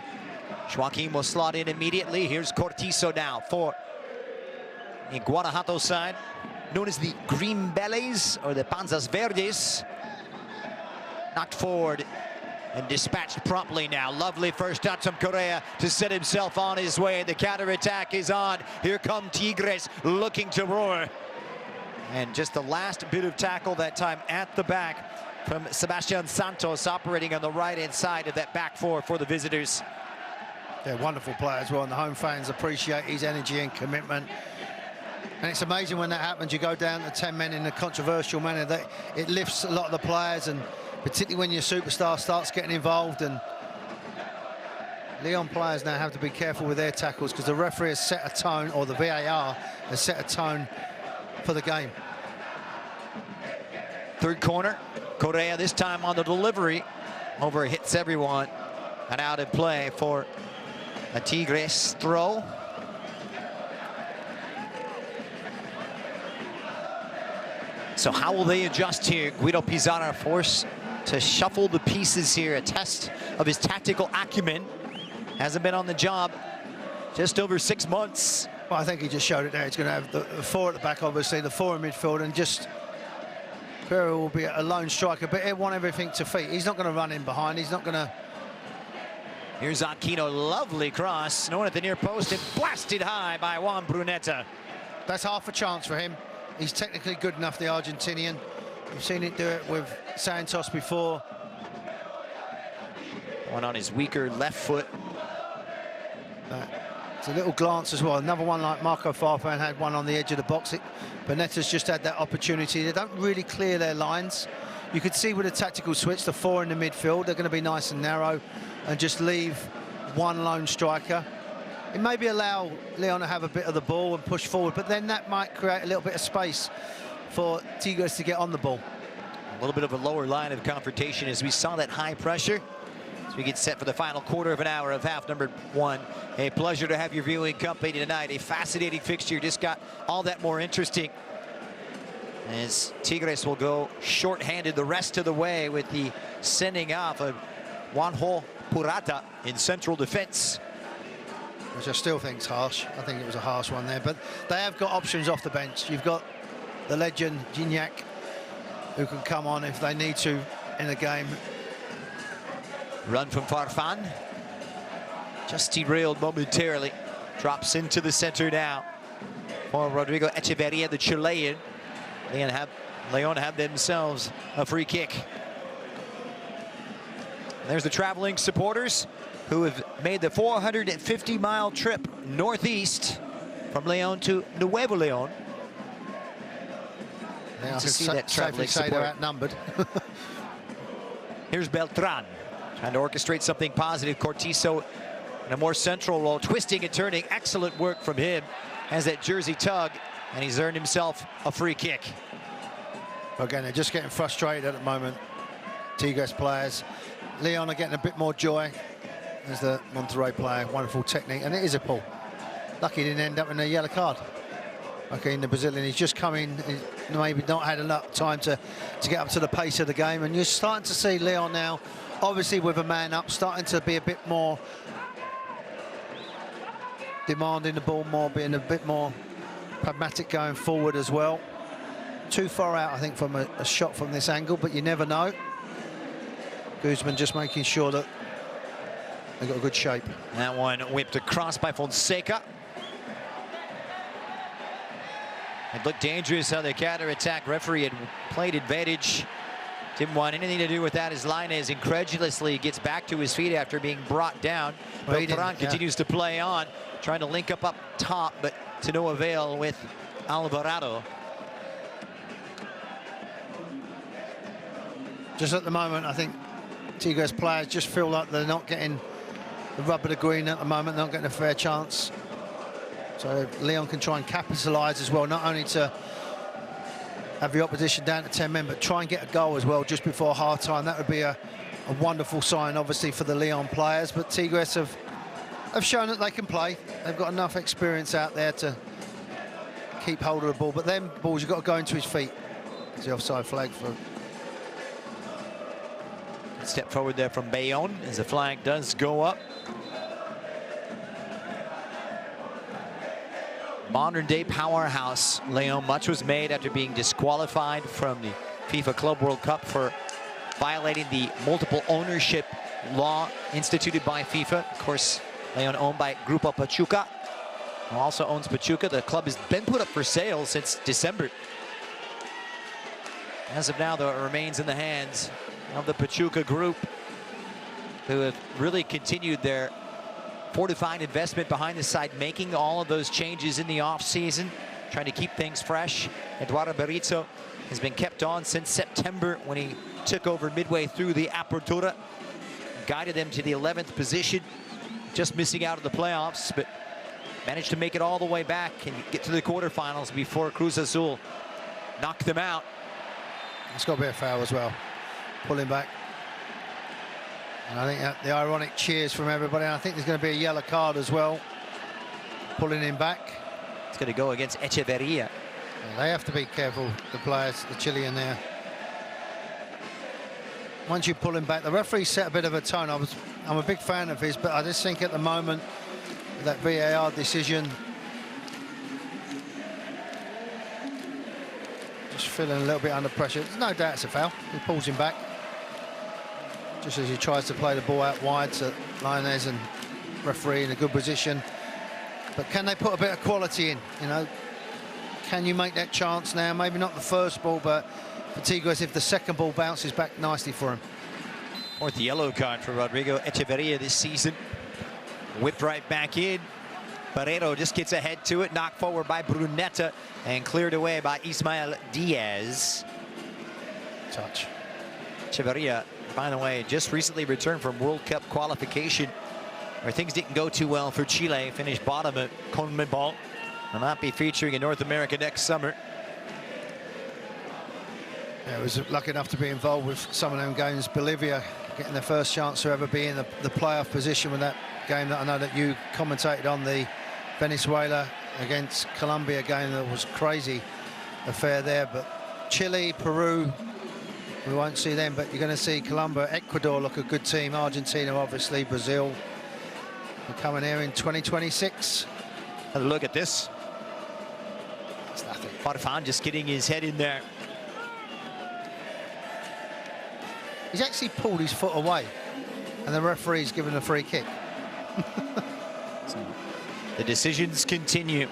Joaquim will slot in immediately. Here's Cortizo now for the Guanajuato side, known as the Green Bellies or the Panzas Verdes. Knocked forward and dispatched promptly now. Lovely first touch from Correa to set himself on his way. The counter-attack is on. Here come Tigres looking to roar. And just the last bit of tackle that time at the back from Sebastian Santos, operating on the right-hand side of that back four for the visitors. They're wonderful players as well, and the home fans appreciate his energy and commitment. And it's amazing when that happens, you go down to 10 men in a controversial manner, that it lifts a lot of the players, and particularly when your superstar starts getting involved. And Lyon players now have to be careful with their tackles because the referee has set a tone, or the VAR has set a tone for the game. Third corner, Correa this time on the delivery. Over hits everyone and out of play for a Tigres throw. So how will they adjust here? Guido Pizarro forced to shuffle the pieces here. A test of his tactical acumen. Hasn't been on the job just over 6 months. Well, I think he just showed it there. He's going to have the 4 at the back, obviously, the 4 in midfield, and just Guerrero will be a lone striker, but he'll want everything to feet. He's not going to run in behind. He's not going to Here's Aquino, lovely cross, no one at the near post, and blasted high by Juan Brunetta. That's half a chance for him. He's technically good enough, the Argentinian. We've seen it do it with Santos before. One on his weaker left foot. It's a little glance as well. Another one like Marco Farfan had one on the edge of the box. Bonetta's just had that opportunity. They don't really clear their lines. You could see with a tactical switch, the four in the midfield, they're going to be nice and narrow and just leave one lone striker. It maybe allow Leon to have a bit of the ball and push forward, but then that might create a little bit of space for Tigres to get on the ball. A little bit of a lower line of confrontation as we saw that high pressure. As we get set for the final quarter of an hour of half number 1. A pleasure to have your viewing company tonight. A fascinating fixture, just got all that more interesting as Tigres will go short-handed the rest of the way with the sending off of Juanjo Purata in central defense. Which I still think is harsh. I think it was a harsh one there, but they have got options off the bench. You've got the legend Gignac, who can come on if they need to in the game. Run from Farfan. Just derailed momentarily. Drops into the center now. For Rodrigo Echeverria, the Chilean. Leon have themselves a free kick. And there's the traveling supporters who have made the 450-mile trip northeast from Leon to Nuevo Leon. Yeah, I can safely say they're outnumbered. Here's Beltran, trying to orchestrate something positive. Cortizo in a more central role, twisting and turning. Excellent work from him. Has that jersey tug, and he's earned himself a free kick. Again, they're just getting frustrated at the moment, Tigres players. Leon are getting a bit more joy. There's the Monterrey player, wonderful technique, and it is a pull. Lucky he didn't end up in a yellow card. Okay, in the Brazilian, he's just come in, he's maybe not had enough time to get up to the pace of the game, and you're starting to see Leon now, obviously with a man up, starting to be a bit more demanding the ball more, being a bit more pragmatic going forward as well. Too far out, I think, from a shot from this angle, but you never know. Guzman just making sure that they've got a good shape. That one whipped across by Fonseca. It looked dangerous how the counter-attack referee had played advantage. Didn't want anything to do with that as Lainez incredulously gets back to his feet after being brought down. Beltran continues to play on, trying to link up top, but to no avail with Alvarado. Just at the moment, I think Tigres players just feel like they're not getting the rub of the green at the moment, not getting a fair chance. So Leon can try and capitalise as well, not only to have the opposition down to 10 men, but try and get a goal as well just before half-time. That would be a wonderful sign, obviously, for the Leon players. But Tigres have shown that they can play. They've got enough experience out there to keep hold of the ball. But then, balls, you've got to go into his feet. It's the offside flag for... Step forward there from Bayonne as the flag does go up. Modern day powerhouse Leon. Much was made after being disqualified from the FIFA Club World Cup for violating the multiple ownership law instituted by FIFA. Of course, Leon owned by Grupo Pachuca, who also owns Pachuca. The club has been put up for sale since December. As of now, though, it remains in the hands of the Pachuca group, who have really continued their fortified investment behind the side, making all of those changes in the off-season, trying to keep things fresh. Eduardo Berizzo has been kept on since September when he took over midway through the Apertura, guided them to the 11th position, just missing out of the playoffs, but managed to make it all the way back and get to the quarterfinals before Cruz Azul knocked them out. It's got to be a foul as well. Pulling back. And I think that the ironic cheers from everybody. And I think there's going to be a yellow card as well. Pulling him back. It's going to go against Echeverria. They have to be careful, the players, the Chilean there. Once you pull him back, the referee set a bit of a tone. I'm a big fan of his, but I just think at the moment, that VAR decision, just feeling a little bit under pressure. There's no doubt it's a foul. He pulls him back. just as he tries to play the ball out wide, so Lioness and referee in a good position. But can they put a bit of quality in? You know, can you make that chance now? Maybe not the first ball, but for Tigres, if the second ball bounces back nicely for him. Fourth yellow card for Rodrigo Echeverria this season. Whipped right back in. Barrero just gets ahead to it, knocked forward by Brunetta and cleared away by Ismael Diaz. Touch. Echeverria, by the way, just recently returned from World Cup qualification, where things didn't go too well for Chile. Finished bottom at CONMEBOL. Will not be featuring in North America next summer. Yeah, I was lucky enough to be involved with some of them games. Bolivia getting their first chance to ever be in the playoff position with that game that I know that you commentated on, the Venezuela against Colombia game. That was crazy affair there. But Chile, Peru, we won't see them, but you're going to see Colombia, Ecuador look a good team. Argentina, obviously, Brazil. They're coming here in 2026. Have a look at this. It's nothing. Farfan just getting his head in there. He's actually pulled his foot away, and the referee's given a free kick. The decisions continue.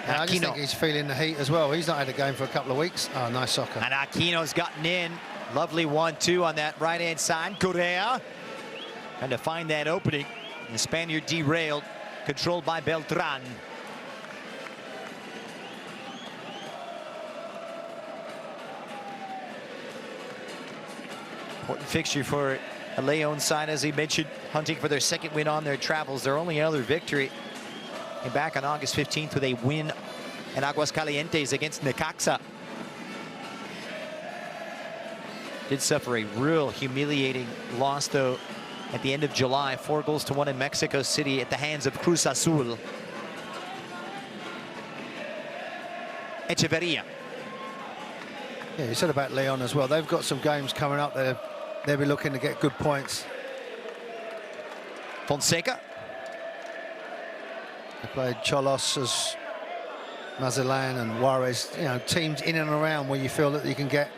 I just think he's feeling the heat as well. He's not had a game for a couple of weeks. Oh, nice soccer. And Aquino's gotten in. Lovely 1-2 on that right-hand side. Correa trying to find that opening. The Spaniard derailed, controlled by Beltran. Important fixture for a Leon side, as he mentioned, hunting for their second win on their travels. Their only other victory came back on August 15th with a win in Aguascalientes against Necaxa. Did suffer a real humiliating loss, though, at the end of July, 4-1 in Mexico City at the hands of Cruz Azul. Echeverria. Yeah, you said about Leon as well. They've got some games coming up there. They'll be looking to get good points. Fonseca. They played Cholos, Mazatlan and Juarez. You know, teams in and around where you feel that you can get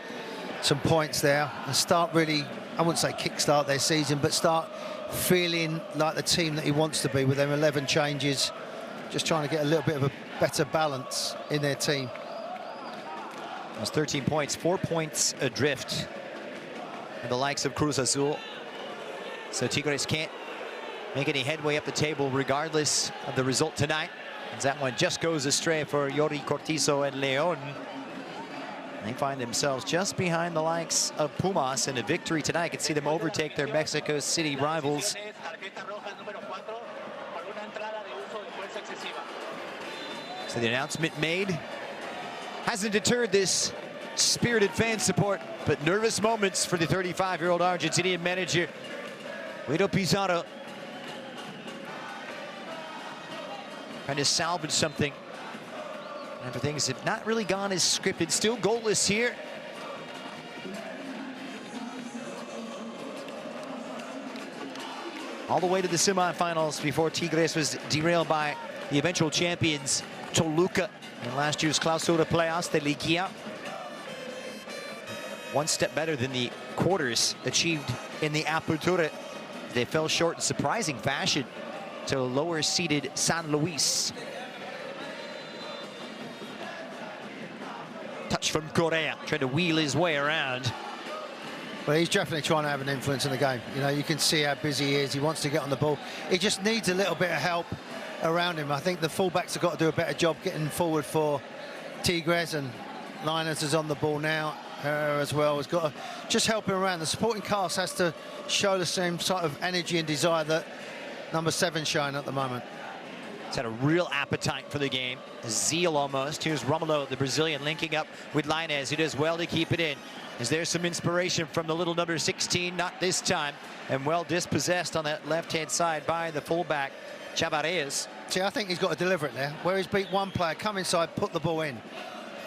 some points there and start really, I wouldn't say kickstart their season, but start feeling like the team that he wants to be with them 11 changes, just trying to get a little bit of a better balance in their team. That's 13 points, 4 points adrift in the likes of Cruz Azul. So Tigres can't make any headway up the table regardless of the result tonight, as that one just goes astray for Yori Cortizo and Leon. They find themselves just behind the likes of Pumas, and a victory tonight could see them overtake their Mexico City rivals. So the announcement made hasn't deterred this spirited fan support, but nervous moments for the 35-year-old Argentinian manager, Guido Pizarro. Trying to salvage something after things have not really gone as scripted. Still goalless here. All the way to the semifinals before Tigres was derailed by the eventual champions Toluca in last year's Clausura playoffs, the Liguilla. One step better than the quarters achieved in the Apertura. They fell short in surprising fashion to lower-seeded San Luis. Touch from Correa, trying to wheel his way around. Well, he's definitely trying to have an influence in the game. You know, you can see how busy he is. He wants to get on the ball. He just needs a little bit of help around him. I think the fullbacks have got to do a better job getting forward for Tigres, and Linus is on the ball now as well. Has got to just help him around. The supporting cast has to show the same sort of energy and desire that number 7 showing at the moment. He's had a real appetite for the game, a zeal almost. Here's Romulo, the Brazilian, linking up with Linus, who does well to keep it in. Is there some inspiration from the little number 16? Not this time. And well dispossessed on that left-hand side by the fullback, Chavarez. See, I think he's got to deliver it there. Where he's beat one player, come inside, put the ball in.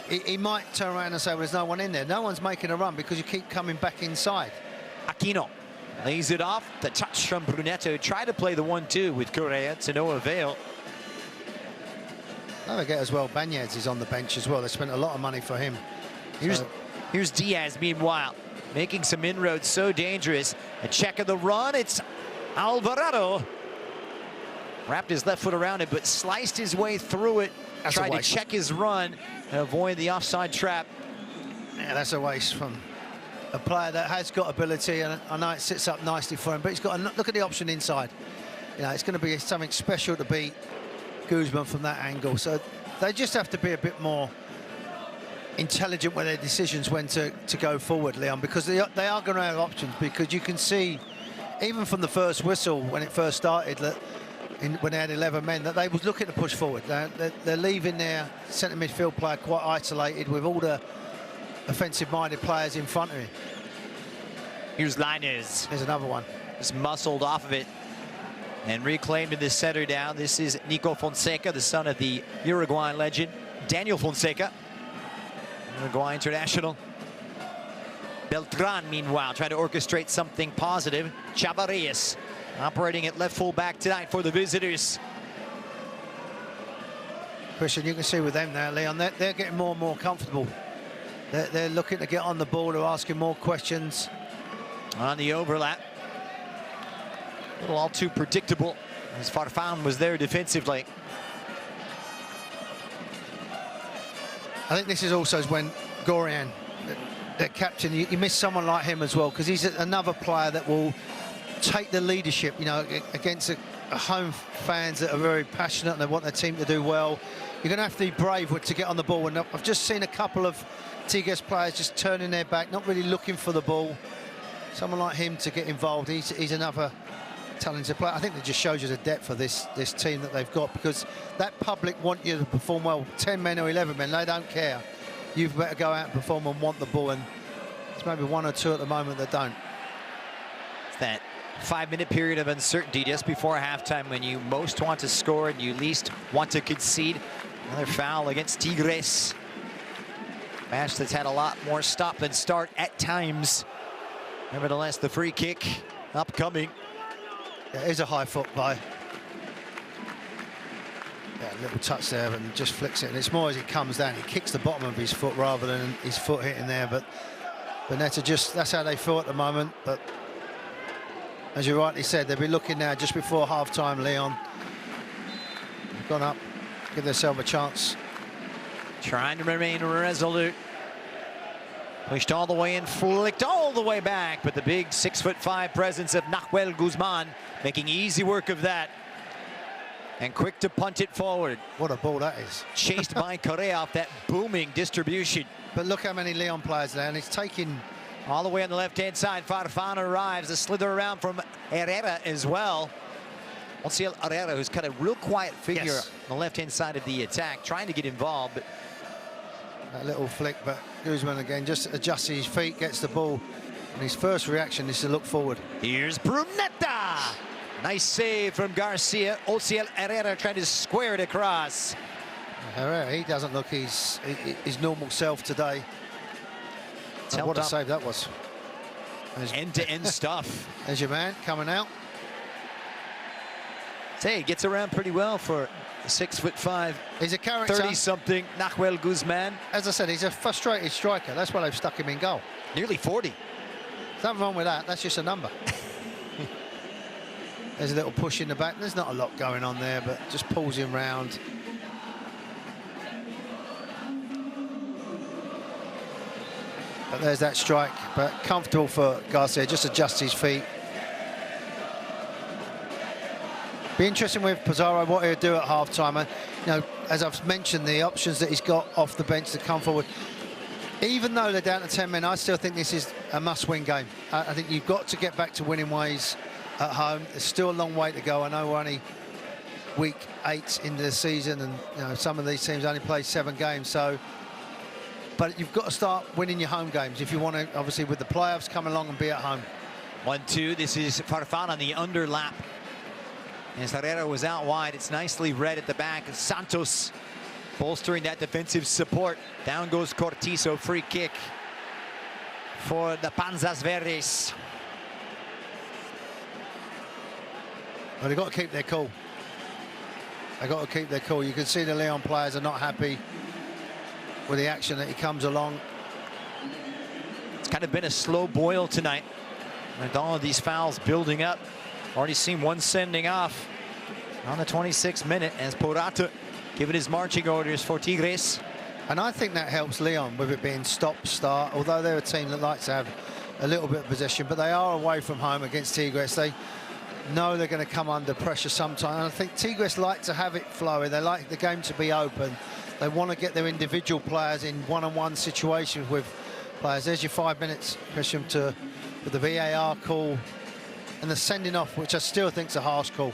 He might turn around and say, well, there's no one in there. No one's making a run because you keep coming back inside. Aquino lays it off. The touch from Brunetto. Tried to play the 1-2 with Correa to no avail. Don't forget as well, Banez is on the bench as well. They spent a lot of money for him. Here's Diaz, meanwhile. making some inroads, so dangerous. A check of the run, it's Alvarado. Wrapped his left foot around it, but sliced his way through it. Tried to check his run and avoid the offside trap. Yeah, that's a waste from a player that has got ability, and I know it sits up nicely for him, but he's got to look at the option inside. You know, it's going to be something special to beat Guzman from that angle. So they just have to be a bit more intelligent with their decisions when to go forward, Leon, because they are going to have options, because you can see, even from the first whistle when it first started, that when they had 11 men, that they was looking to push forward. They're leaving their centre midfield player quite isolated with all the offensive-minded players in front of him. Here's Lainez. There's another one. Just muscled off of it and reclaimed in the center down. This is Nico Fonseca, the son of the Uruguayan legend, Daniel Fonseca, Uruguay international. Beltran, meanwhile, trying to orchestrate something positive. Chavarrías operating at left full back tonight for the visitors. Christian, you can see with them now, Leon, they're getting more and more comfortable. They're looking to get on the ball, they're asking more questions. On the overlap. A little all too predictable, as Farfan was there defensively. I think this is also when Gorian, the captain, you miss someone like him as well, because he's another player that will take the leadership, you know, against a home fans that are very passionate and they want their team to do well. You're going to have to be brave to get on the ball, and I've just seen a couple of Tigres players just turning their back, not really looking for the ball. Someone like him to get involved, he's another talented player. I think that just shows you the depth of this team that they've got, because that public want you to perform well. 10 men or 11 men, they don't care. You've better go out and perform and want the ball, and there's maybe one or two at the moment that don't. It's that 5-minute period of uncertainty just before halftime when you most want to score and you least want to concede. Another foul against Tigres. Match that's had a lot more stop and start at times. Nevertheless, the free kick upcoming. Yeah, it is a high foot by. Yeah, a little touch there and just flicks it. And it's more as he comes down, he kicks the bottom of his foot rather than his foot hitting there. But Bonetta, just that's how they feel at the moment. But as you rightly said, they'll be looking now just before half-time, Leon. They've gone up, give themselves a chance. Trying to remain resolute. Pushed all the way in, flicked all the way back, but the big 6'5" presence of Nahuel Guzman making easy work of that. And quick to punt it forward. What a ball that is. Chased by Correa off that booming distribution. But look how many Leon players there, and it's taking... All the way on the left-hand side, Farfan arrives. A slither around from Herrera as well. Osiel Herrera, who's kind of real quiet figure on the left-hand side of the attack, trying to get involved. But that little flick, but Guzman again just adjusts his feet, gets the ball, and his first reaction is to look forward. Here's Brunetta. Nice save from Garcia. Osiel Herrera trying to square it across. Herrera, he doesn't look his normal self today. Oh, what a save that was. End-to-end stuff. There's your man coming out. Say, he gets around pretty well for a 6'5". He's a character. 30-something Nahuel Guzman. As I said, he's a frustrated striker. That's why they've stuck him in goal. Nearly 40. There's nothing wrong with that. That's just a number. There's a little push in the back. There's not a lot going on there, but just pulls him round. But there's that strike, but comfortable for Garcia, just adjusts his feet. Be interesting with Pizarro what he'll do at half-time. And, you know, as I've mentioned, the options that he's got off the bench to come forward. Even though they're down to 10 men, I still think this is a must-win game. I think you've got to get back to winning ways at home. There's still a long way to go. I know we're only week 8 into the season, and you know some of these teams only play 7 games. So. But you've got to start winning your home games if you want to, obviously, with the playoffs come along and be at home. 1-2. This is Farfan on the underlap. As Herrera was out wide, it's nicely read at the back. Santos bolstering that defensive support. Down goes Cortizo, free kick for the Panzas Verdes. Well, they've got to keep their cool. They've got to keep their cool. You can see the Leon players are not happy with the action that he comes along. It's kind of been a slow boil tonight with all of these fouls building up. Already seen one sending off on the 26th minute as Porata giving his marching orders for Tigres. And I think that helps Leon with it being stop-start, although they're a team that likes to have a little bit of possession, but they are away from home against Tigres. They know they're going to come under pressure sometime. And I think Tigres like to have it flowing. They like the game to be open. They want to get their individual players in one-on-one situations with players. There's your 5 minutes, Christian, with the VAR call and the sending off, which I still think is a harsh call.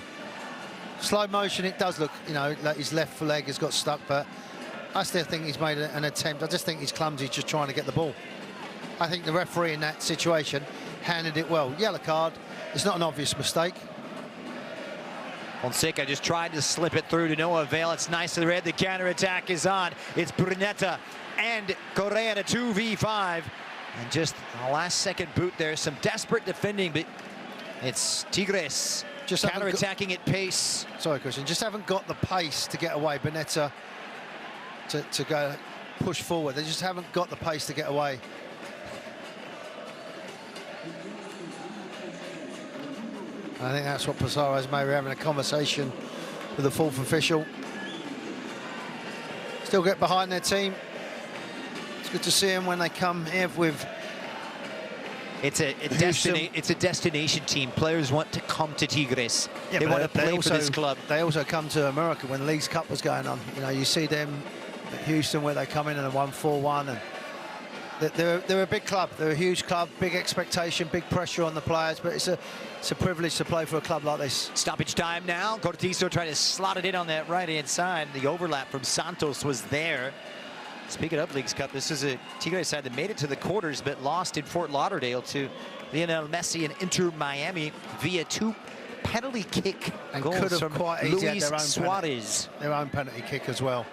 Slow motion, it does look, you know, like his left leg has got stuck, but I still think he's made an attempt. I just think he's clumsy, just trying to get the ball. I think the referee in that situation handled it well. Yellow card. It's not an obvious mistake. Fonseca just tried to slip it through to no avail. It's nice to the red. The counter-attack is on. It's Brunetta and Correa in a 2v5. And just a last-second boot there. Some desperate defending, but it's Tigres just counter-attacking at pace. Sorry, Christian. Just haven't got the pace to get away. Brunetta to go push forward. They just haven't got the pace to get away. I think that's what Pizarro's maybe having a conversation with the fourth official. Still get behind their team. It's good to see them when they come here with. It's a destination team. Players want to come to Tigres. Yeah, they want to play for this club. They also come to America when Leagues Cup was going on. You know, you see them at Houston where they come in and won 4-1, and they're a big club. They're a huge club, big expectation, big pressure on the players, but it's a privilege to play for a club like this. Stoppage time now. Cortizo trying to slot it in on that right-hand side. The overlap from Santos was there. Speaking of Leagues Cup, this is a Tigres side that made it to the quarters but lost in Fort Lauderdale to Lionel Messi and Inter Miami via 2 penalty kick and goals could have from quite easily Luis had Suarez. Their own penalty kick as well,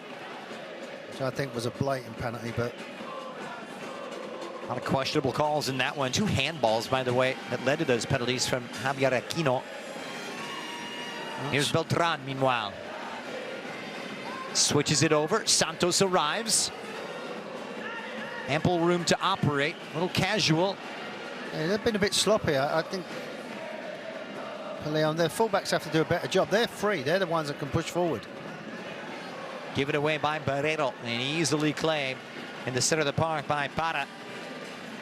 which I think was a blatant penalty, but a lot of questionable calls in that one. 2 handballs, by the way, that led to those penalties from Javier Aquino. Here's Beltran, meanwhile. Switches it over. Santos arrives. Ample room to operate. A little casual. Yeah, they've been a bit sloppy. I think Leon, their fullbacks have to do a better job. They're free. They're the ones that can push forward. Given away by Barrero and easily claimed in the center of the park by Para.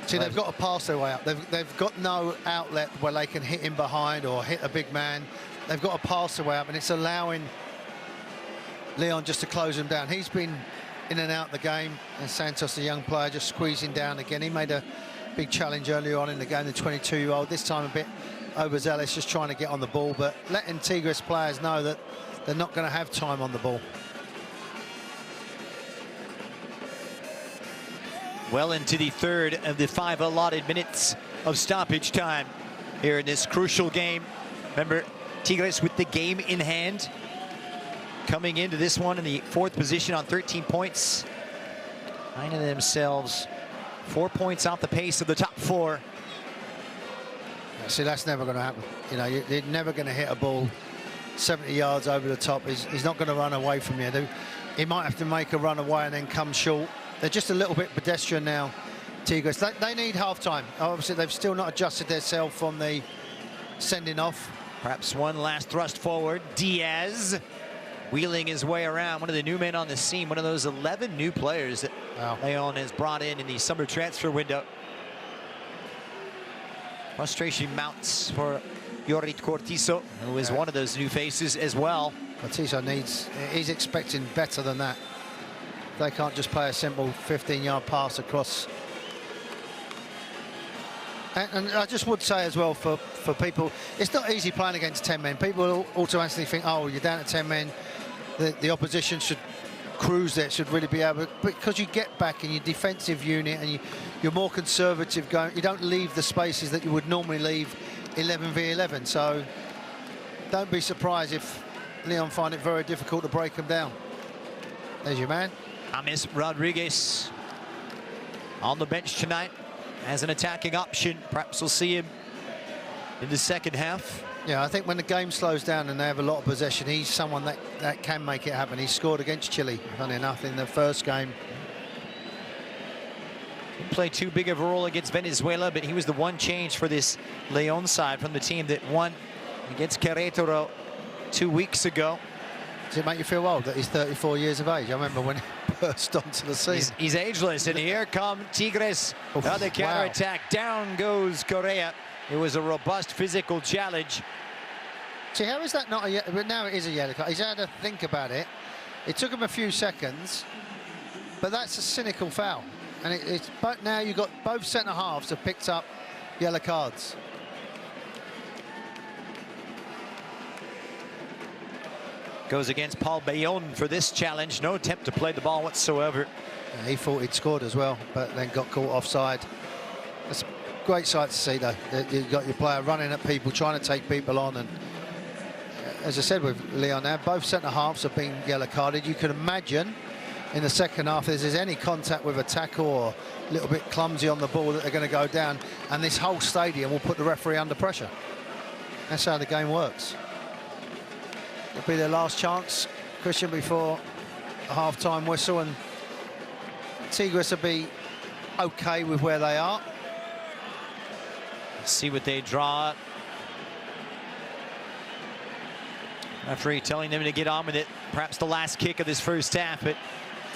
See, they've got to pass their way up. They've got no outlet where they can hit him behind or hit a big man. They've got to pass their way up, and it's allowing Leon just to close him down. He's been in and out the game, and Santos, the young player, just squeezing down again. He made a big challenge earlier on in the game, the 22-year-old. This time a bit overzealous, just trying to get on the ball, but letting Tigres players know that they're not going to have time on the ball. Well into the third of the 5 allotted minutes of stoppage time here in this crucial game. Remember, Tigres with the game in hand, coming into this one in the 4th position on 13 points. Finding themselves 4 points off the pace of the top 4. See, that's never going to happen. You know, you're never going to hit a ball 70 yards over the top. He's not going to run away from you. He might have to make a run away and then come short. They're just a little bit pedestrian now, Tigres. They need half-time. Obviously, they've still not adjusted themselves from the sending off. Perhaps one last thrust forward. Diaz wheeling his way around. One of the new men on the scene. One of those 11 new players that Leon has brought in the summer transfer window. Frustration mounts for Yorit Cortizo, who is one of those new faces as well. Cortizo he's expecting better than that. They can't just play a simple 15-yard pass across. And I just would say as well for people, it's not easy playing against 10 men. People automatically think, oh, you're down to 10 men. The opposition should cruise there, should really be able, because you get back in your defensive unit and you're more conservative going. You don't leave the spaces that you would normally leave 11v11. So don't be surprised if Leon find it very difficult to break them down. There's your man. James Rodriguez on the bench tonight as an attacking option. Perhaps we'll see him in the second half. Yeah, I think when the game slows down and they have a lot of possession, he's someone that can make it happen. He scored against Chile, funny enough, in the first game. Didn't play too big of a role against Venezuela, but he was the one change for this Leon side from the team that won against Querétaro 2 weeks ago. Does it make you feel old that he's 34 years of age? I remember when he burst onto the scene. He's ageless, and here come Tigres. Another counterattack. Wow. Down goes Correa. It was a robust physical challenge. See, how is that not a yellow? But now it is a yellow card. He's had to think about it. It took him a few seconds, but that's a cynical foul. And but now you've got both centre halves have picked up yellow cards. Goes against Paul Bayonne for this challenge. No attempt to play the ball whatsoever. Yeah, he thought he'd scored as well, but then got caught offside. It's a great sight to see, though. You've got your player running at people, trying to take people on. And as I said with Leon now, both centre halves have been yellow carded. You can imagine in the second half, if there's any contact with a tackle or a little bit clumsy on the ball, that they're going to go down, and this whole stadium will put the referee under pressure. That's how the game works. It'll be their last chance, Christian, before a half-time whistle, and Tigres will be okay with where they are. Let's see what they draw. Referee telling them to get on with it. Perhaps the last kick of this first half, but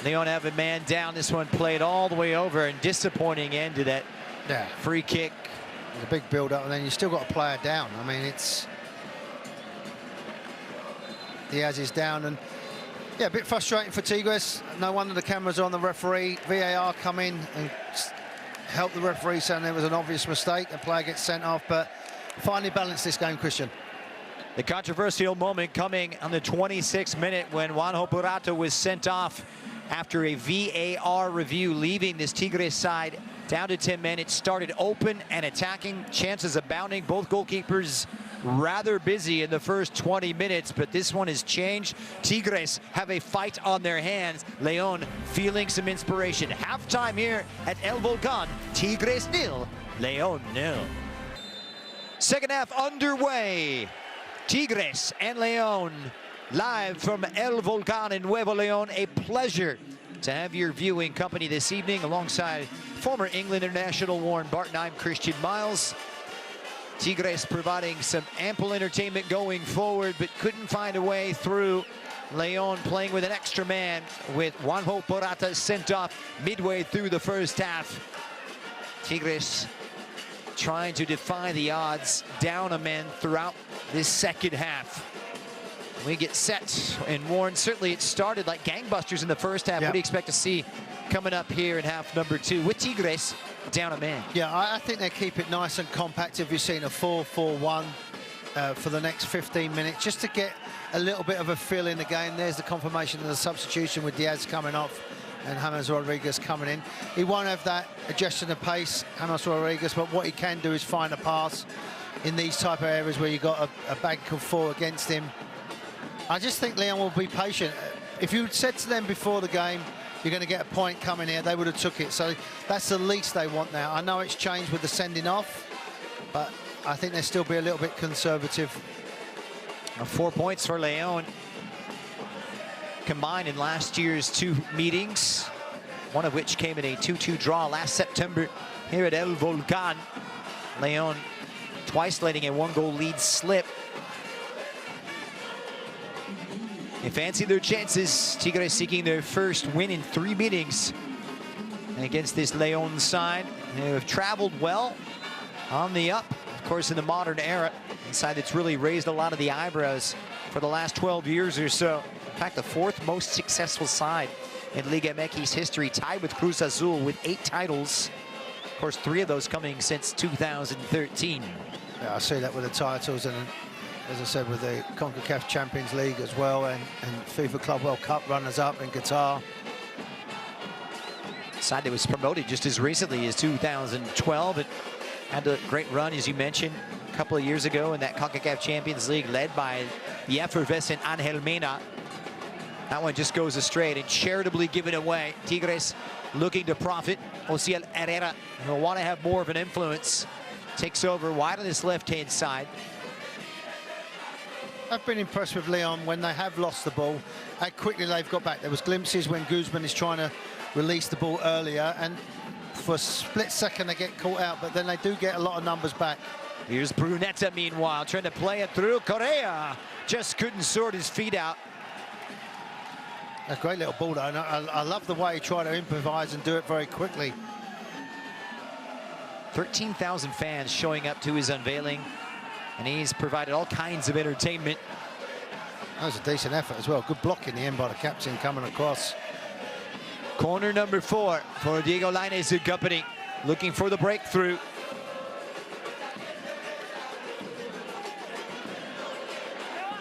Leon have a man down. This one played all the way over, and disappointing end to that free kick. There's a big build-up, and then you still got a player down. I mean, it's... Diaz is down, and yeah, a bit frustrating for Tigres. No wonder the cameras are on the referee. VAR come in and help the referee, saying there was an obvious mistake. The player gets sent off, but finally balanced this game, Christian. The controversial moment coming on the 26th minute when Juanjo Purata was sent off after a VAR review, leaving this Tigres side down to 10 men. It started open and attacking, chances abounding. Both goalkeepers rather busy in the first 20 minutes, but this one has changed. Tigres have a fight on their hands. Leon feeling some inspiration. Halftime here at El Volcan. Tigres 0, Leon 0. Second half underway. Tigres and Leon live from El Volcan in Nuevo Leon. A pleasure to have your viewing company this evening alongside former England international Warren Barton. I'm Christian Miles. Tigres providing some ample entertainment going forward, but couldn't find a way through. Leon playing with an extra man, with Juanjo Purata sent off midway through the first half. Tigres trying to defy the odds, down a man throughout this second half. We get set, and Warren, certainly it started like gangbusters in the first half. What do you expect to see coming up here in half number 2 with Tigres down a man? Yeah, I think they keep it nice and compact. If you've seen a 4-4-1 for the next 15 minutes, just to get a little bit of a feel in the game. There's the confirmation of the substitution with Diaz coming off and James Rodriguez coming in. He won't have that adjustment of pace, James Rodriguez, but what he can do is find a pass in these type of areas where you've got a bank of 4 against him. I just think Leon will be patient. If you said to them before the game, you're going to get a point coming here, they would have took it. So that's the least they want now. I know it's changed with the sending off, but I think they'll still be a little bit conservative. 4 points for Leon combined in last year's 2 meetings, one of which came in a 2-2 draw last September here at El Volcan. Leon twice letting a 1-goal lead slip. They fancy their chances. Tigres seeking their first win in 3 meetings against this Leon side. They have traveled well on the up, of course, in the modern era. A side that's really raised a lot of the eyebrows for the last 12 years or so. In fact, the 4th most successful side in Liga MX history, tied with Cruz Azul with 8 titles. Of course, 3 of those coming since 2013. Yeah, I see that with the titles, and as I said, with the CONCACAF Champions League as well, and FIFA Club World Cup runners-up in Qatar. Side that was promoted just as recently as 2012. It had a great run, as you mentioned, a couple of years ago in that CONCACAF Champions League, led by the effervescent Angel Mena. That one just goes astray and charitably given away. Tigres looking to profit. Osiel Herrera, who will want to have more of an influence, takes over wide on this left-hand side. I've been impressed with Leon when they have lost the ball, how quickly they've got back. There was glimpses when Guzman is trying to release the ball earlier, and for a split second they get caught out, but then they do get a lot of numbers back. Here's Brunetta, meanwhile, trying to play it through. Correa just couldn't sort his feet out. A great little ball, though, and I love the way he tried to improvise and do it very quickly. 13,000 fans showing up to his unveiling, and he's provided all kinds of entertainment. That was a decent effort as well. Good block in the end by the captain coming across. Corner number 4 for Diego Lainez and company, looking for the breakthrough.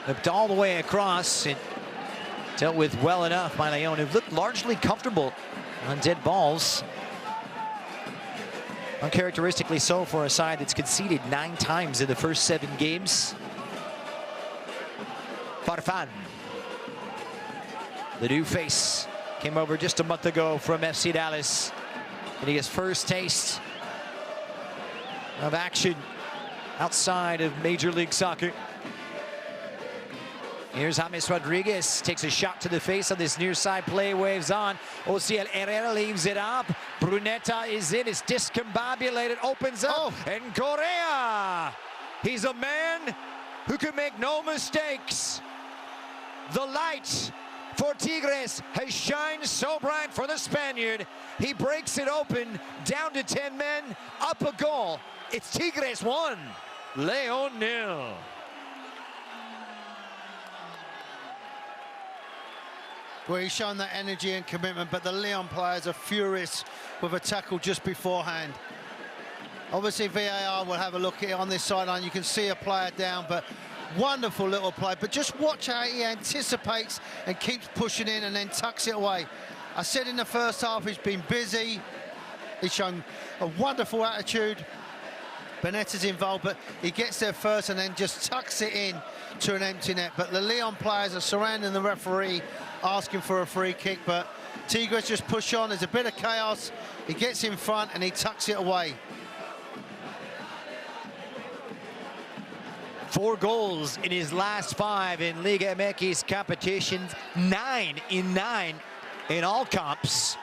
Lipped all the way across and dealt with well enough by Leon, who looked largely comfortable on dead balls. Uncharacteristically so for a side that's conceded 9 times in the first 7 games. Farfan, the new face, came over just a month ago from FC Dallas, getting his first taste of action outside of Major League Soccer. Here's James Rodriguez, takes a shot to the face on this near side play, waves on. Ociel Herrera leaves it up. Brunetta is in, it's discombobulated, opens up, and Correa! He's a man who can make no mistakes. The light for Tigres has shined so bright for the Spaniard. He breaks it open, down to 10 men, up a goal. It's Tigres 1, Leon 0. Well, he's shown that energy and commitment, but the Leon players are furious with a tackle just beforehand. Obviously, VAR will have a look at it on this sideline. You can see a player down, but wonderful little play. But just watch how he anticipates and keeps pushing in and then tucks it away. I said in the first half, he's been busy. He's shown a wonderful attitude. Benetta's involved, but he gets there first and then just tucks it in to an empty net. But the Leon players are surrounding the referee, asking for a free kick, but Tigres just push on. There's a bit of chaos. He gets in front and he tucks it away. 4 goals in his last 5 in Liga MX competitions, 9 in 9 in all comps.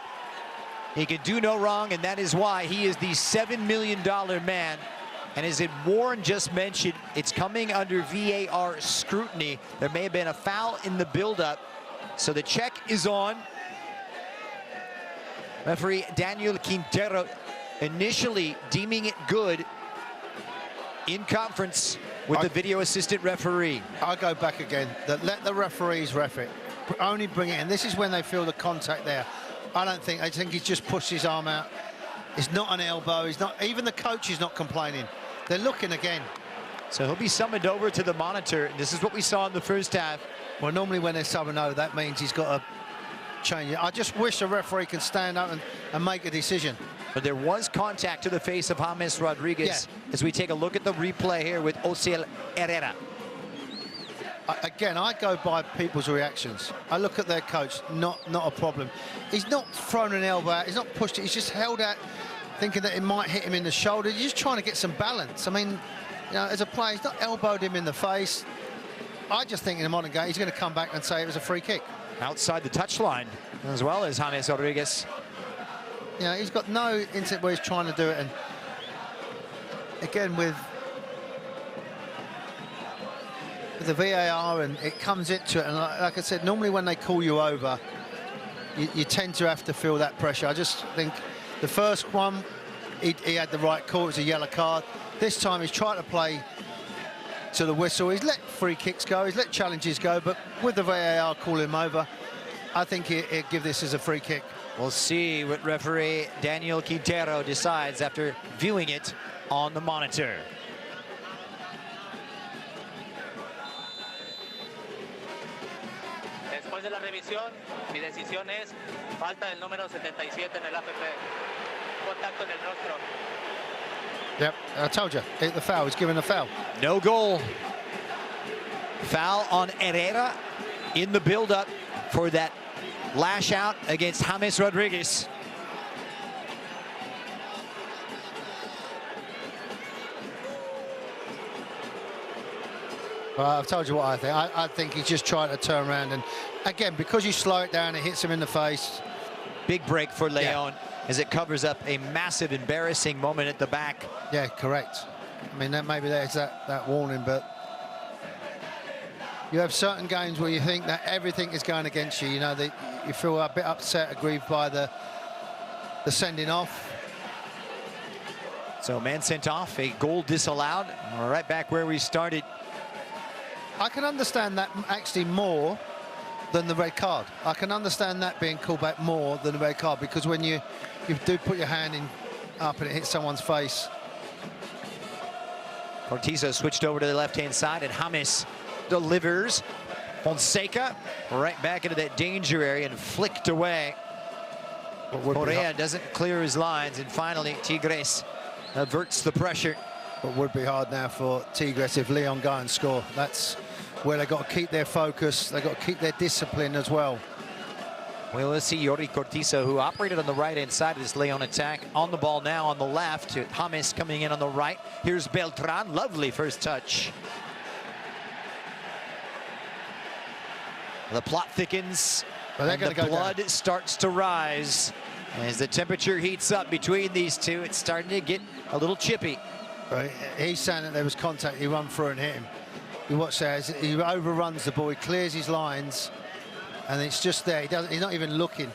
He can do no wrong, and that is why he is the $7 million man. And as Warren just mentioned, it's coming under VAR scrutiny. There may have been a foul in the build-up, so the check is on. Referee Daniel Quintero initially deeming it good in conference with the video assistant referee. I'll go back again. Let the referees ref it. Only bring it in. This is when they feel the contact there. I think he's just pushed his arm out. It's not an elbow. He's not. Even the coach is not complaining. They're looking again. So he'll be summoned over to the monitor. This is what we saw in the first half. Well, normally when they're summoned over, that means he's got to change it. I just wish a referee can stand up and make a decision. But there was contact to the face of James Rodriguez as we take a look at the replay here with Ociel Herrera. Again, I go by people's reactions. I look at their coach, not a problem. He's not thrown an elbow out, he's not pushed it, he's just held out, thinking that it might hit him in the shoulder. He's just trying to get some balance. I mean, you know, as a player, he's not elbowed him in the face. I just think in the modern game, he's going to come back and say it was a free kick. Outside the touchline, as well as James Rodriguez. You know, he's got no intent where he's trying to do it. And again, with the VAR, and it comes into it, and like I said, normally when they call you over, you tend to have to feel that pressure. I just think the first one, he had the right call. It was a yellow card. This time he's tried to play to the whistle. He's let free kicks go, he's let challenges go, but with the VAR calling him over, I think he'll give this as a free kick. We'll see what referee Daniel Quintero decides after viewing it on the monitor. Después de la revisión, mi decisión es falta del número 77 en el APP. Contacto en el rostro. Yep, I told you, the foul, he's given a foul. No goal. Foul on Herrera in the build-up for that lash out against James Rodriguez. Well, I've told you what I think. I think he's just trying to turn around, and again, because you slow it down, it hits him in the face. Big break for Leon as it covers up a massive embarrassing moment at the back. Yeah, correct. I mean, maybe there's that warning, but you have certain games where you think that everything is going against you. You know, you feel a bit upset, aggrieved by the sending off. So man sent off, a goal disallowed. We're right back where we started. I can understand that actually more than the red card. I can understand that being called back more than the red card, because when you do put your hand up and it hits someone's face. Cortizo switched over to the left-hand side, and James delivers. Fonseca right back into that danger area and flicked away. Correa doesn't clear his lines, and finally Tigres averts the pressure. But would be hard now for Tigres if Leon go and score. That's where they've got to keep their focus. They've got to keep their discipline as well. Well, let's see Yori Cortizo, who operated on the right-hand side of this Leon attack, on the ball now on the left. James coming in on the right. Here's Beltran. Lovely first touch. The plot thickens, and the blood starts to rise. As the temperature heats up between these two, it's starting to get a little chippy. Right. He's saying that there was contact. He run through and hit him. You watch there, he overruns the ball, he clears his lines, and it's just there. He's not even looking.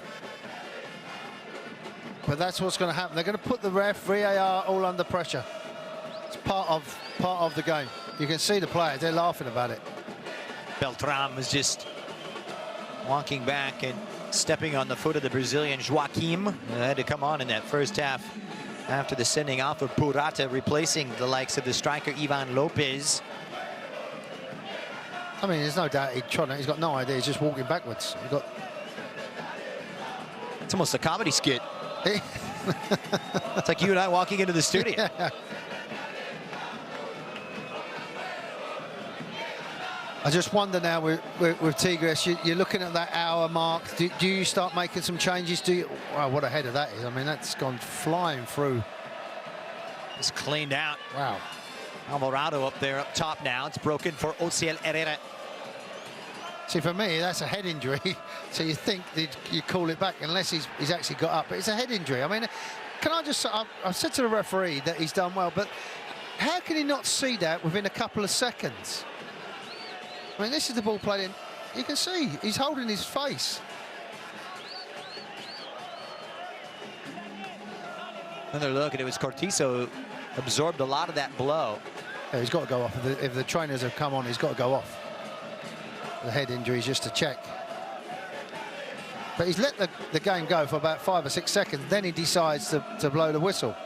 But that's what's going to happen. They're going to put the ref, VAR, all under pressure. It's part of the game. You can see the players, they're laughing about it. Beltran was just walking back and stepping on the foot of the Brazilian Joaquim, who had to come on in that first half after the sending off of Purata, replacing the likes of the striker Ivan Lopez. I mean, there's no doubt he's got no idea. He's just walking backwards. It's almost a comedy skit. It's like you and I walking into the studio. Yeah. I just wonder now with Tigres, you're looking at that hour mark. Do you start making some changes? Wow, what a header that is. I mean, that's gone flying through. It's cleaned out. Wow. Alvarado up there up top now. It's broken for Ociel Herrera. See, for me, that's a head injury. So you think that you call it back unless he's actually got up. But it's a head injury. I mean, can I just say, I've said to the referee that he's done well, but how can he not see that within a couple of seconds? I mean, this is the ball played in. You can see he's holding his face. Another look, and it was Cortizo who absorbed a lot of that blow. Yeah, he's got to go off. If the trainers have come on, he's got to go off. The head injury is just to check. But he's let the game go for about 5 or 6 seconds. Then he decides to blow the whistle.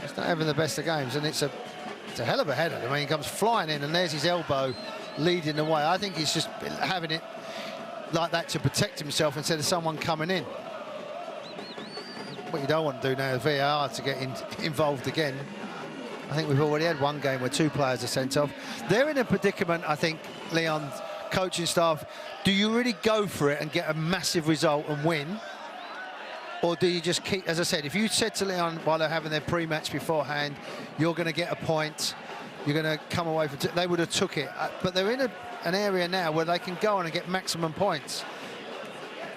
It's not having the best of games, and it's a hell of a header. I mean, he comes flying in, and there's his elbow leading the way. I think he's just having it like that to protect himself instead of someone coming in. What you don't want to do now is VAR to get involved again. I think we've already had one game where 2 players are sent off. They're in a predicament, I think, Leon's coaching staff. Do you really go for it and get a massive result and win? Or do you just keep, as I said, if you said to Leon while they're having their pre-match beforehand, you're going to get a point, you're going to come away from they would have took it. But they're in an area now where they can go on and get maximum points.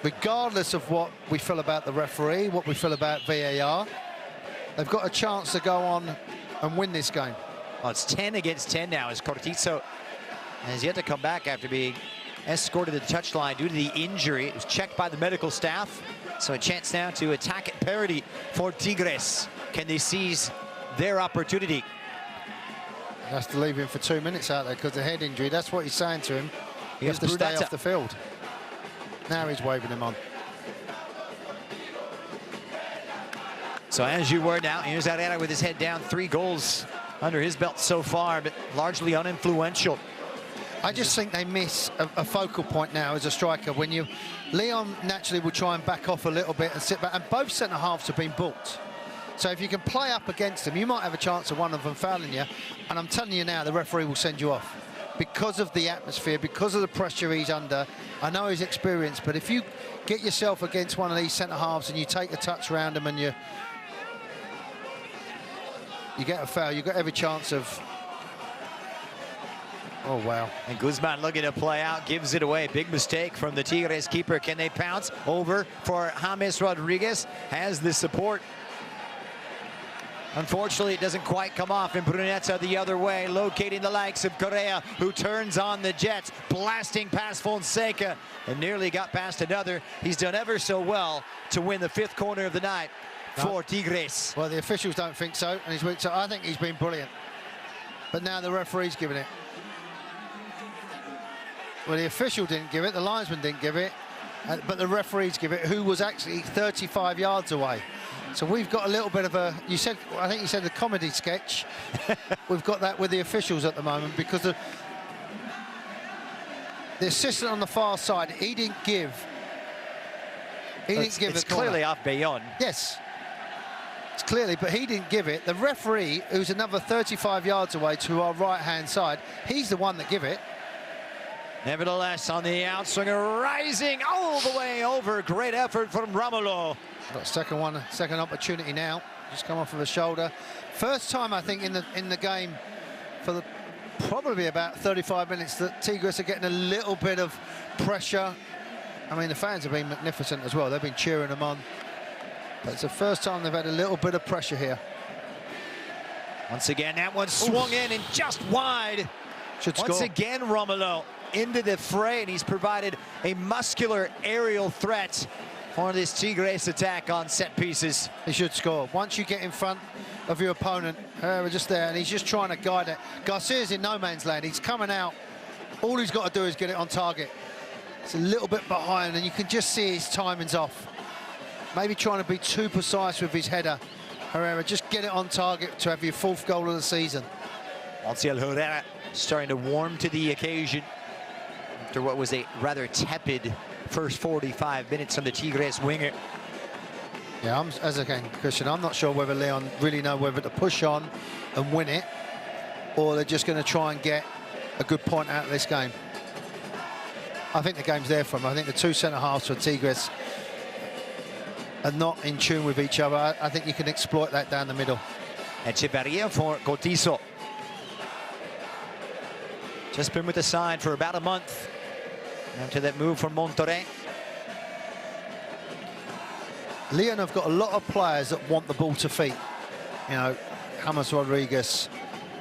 Regardless of what we feel about the referee, what we feel about VAR, they've got a chance to go on and win this game. Well, it's 10 against 10 now as Cortizo has yet to come back after being escorted to the touchline due to the injury. It was checked by the medical staff. So a chance now to attack at parity for Tigres. Can they seize their opportunity? He has to leave him for 2 minutes out there because of the head injury. That's what he's saying to him. He has to stay off the field. Now he's waving him on. So as you were now, here's Herrera with his head down. 3 goals under his belt so far, but largely uninfluential. I just think they miss a focal point now as a striker. When Leon naturally will try and back off a little bit and sit back, and both centre-halves have been booked. So if you can play up against them, you might have a chance of one of them fouling you. And I'm telling you now, the referee will send you off because of the atmosphere, because of the pressure he's under. I know he's experienced, but if you get yourself against one of these centre-halves and you take a touch around them and you get a foul, you've got every chance of... Oh, wow. And Guzman looking to play out, gives it away. Big mistake from the Tigres keeper. Can they pounce? Over for James Rodriguez. Has the support. Unfortunately, it doesn't quite come off, and Brunetta the other way, locating the likes of Correa, who turns on the Jets, blasting past Fonseca, and nearly got past another. He's done ever so well to win the 5th corner of the night for Tigres. Well, the officials don't think so, and I think he's been brilliant. But now the referee's giving it. Well, the official didn't give it, the linesman didn't give it, but the referees give it, who was actually 35 yards away. So we've got a little bit of a, I think you said the comedy sketch. We've got that with the officials at the moment, because the assistant on the far side, he didn't give. It's clearly off Bayonne. Yes, it's clearly, but he didn't give it. The referee, who's another 35 yards away to our right-hand side, he's the one that give it. Nevertheless, on the outswinger, rising all the way over. Great effort from Romulo. Got second opportunity now. Just come off of the shoulder. First time, I think, in the game for probably about 35 minutes that Tigres are getting a little bit of pressure. I mean, the fans have been magnificent as well. They've been cheering them on. But it's the first time they've had a little bit of pressure here. Once again, that one swung in and just wide. Should score. Once again, Romulo into the fray, and he's provided a muscular aerial threat for this Tigres attack on set pieces. He should score. Once you get in front of your opponent, we're just there, and he's just trying to guide it. Garcia's in no man's land. He's coming out. All he's got to do is get it on target. It's a little bit behind, and you can just see his timing's off. Maybe trying to be too precise with his header. Herrera, just get it on target to have your 4th goal of the season. Anciel Herrera starting to warm to the occasion after what was a rather tepid first 45 minutes on the Tigres winger. Yeah, Christian, I'm not sure whether Leon really know whether to push on and win it, or they're just going to try and get a good point out of this game. I think the game's there for them. I think the 2 centre-halves for Tigres are not in tune with each other. I think you can exploit that down the middle. Echeverria for Cortizo. Just been with the side for about a month after that move from Monterrey. Leon have got a lot of players that want the ball to feet. You know, James Rodriguez,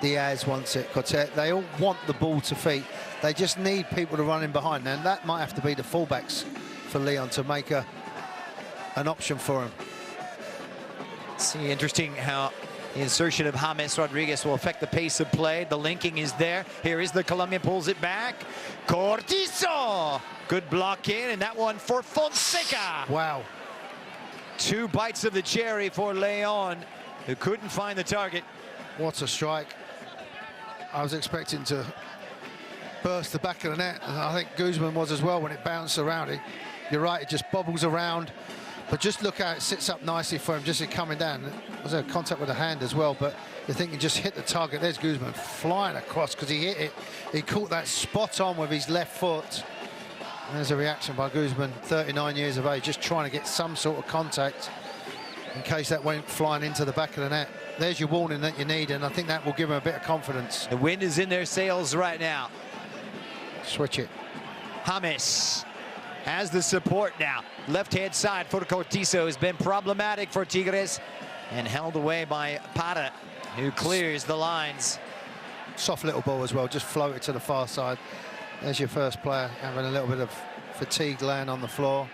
Diaz wants it, Cotet, they all want the ball to feet. They just need people to run in behind, and that might have to be the fullbacks for Leon to make an option for him. See, interesting how the insertion of James Rodriguez will affect the pace of play. The linking is there. Here is the Colombian, pulls it back. Cortizo! Good block in, and that one for Fonseca. Wow. 2 bites of the cherry for Leon, who couldn't find the target. What a strike. I was expecting to burst the back of the net, and I think Guzman was as well when it bounced around it. You're right, it just bobbles around. But just look how it sits up nicely for him, just coming down. Was there contact with the hand as well, but you're thinking just hit the target. There's Guzman flying across because he hit it. He caught that spot on with his left foot. And there's a reaction by Guzman, 39 years of age, just trying to get some sort of contact in case that went flying into the back of the net. There's your warning that you need, and I think that will give him a bit of confidence. The wind is in their sails right now. Switch it. James has the support now. Left-hand side for Cortizo has been problematic for Tigres and held away by Para, who clears the lines. Soft little ball as well, just float it to the far side. There's your first player having a little bit of fatigue laying on the floor.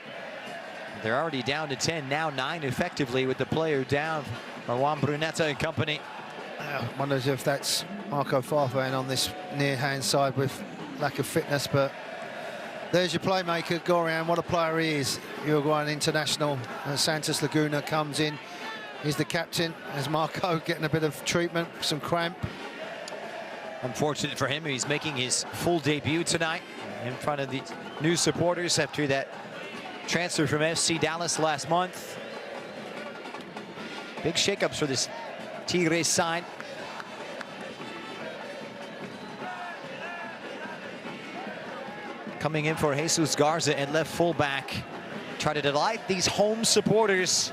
They're already down to 10, now 9 effectively with the player down by Juan Brunetta and company. Wonders if that's Marco Farfan on this near-hand side with lack of fitness, but there's your playmaker, Gorian. What a player he is. Uruguayan international. Santos Laguna comes in. He's the captain. There's Marco getting a bit of treatment, some cramp. Unfortunate for him, he's making his full debut tonight in front of the new supporters after that transfer from FC Dallas last month. Big shakeups for this Tigres side. Coming in for Jesus Garza at left fullback. Try to delight these home supporters.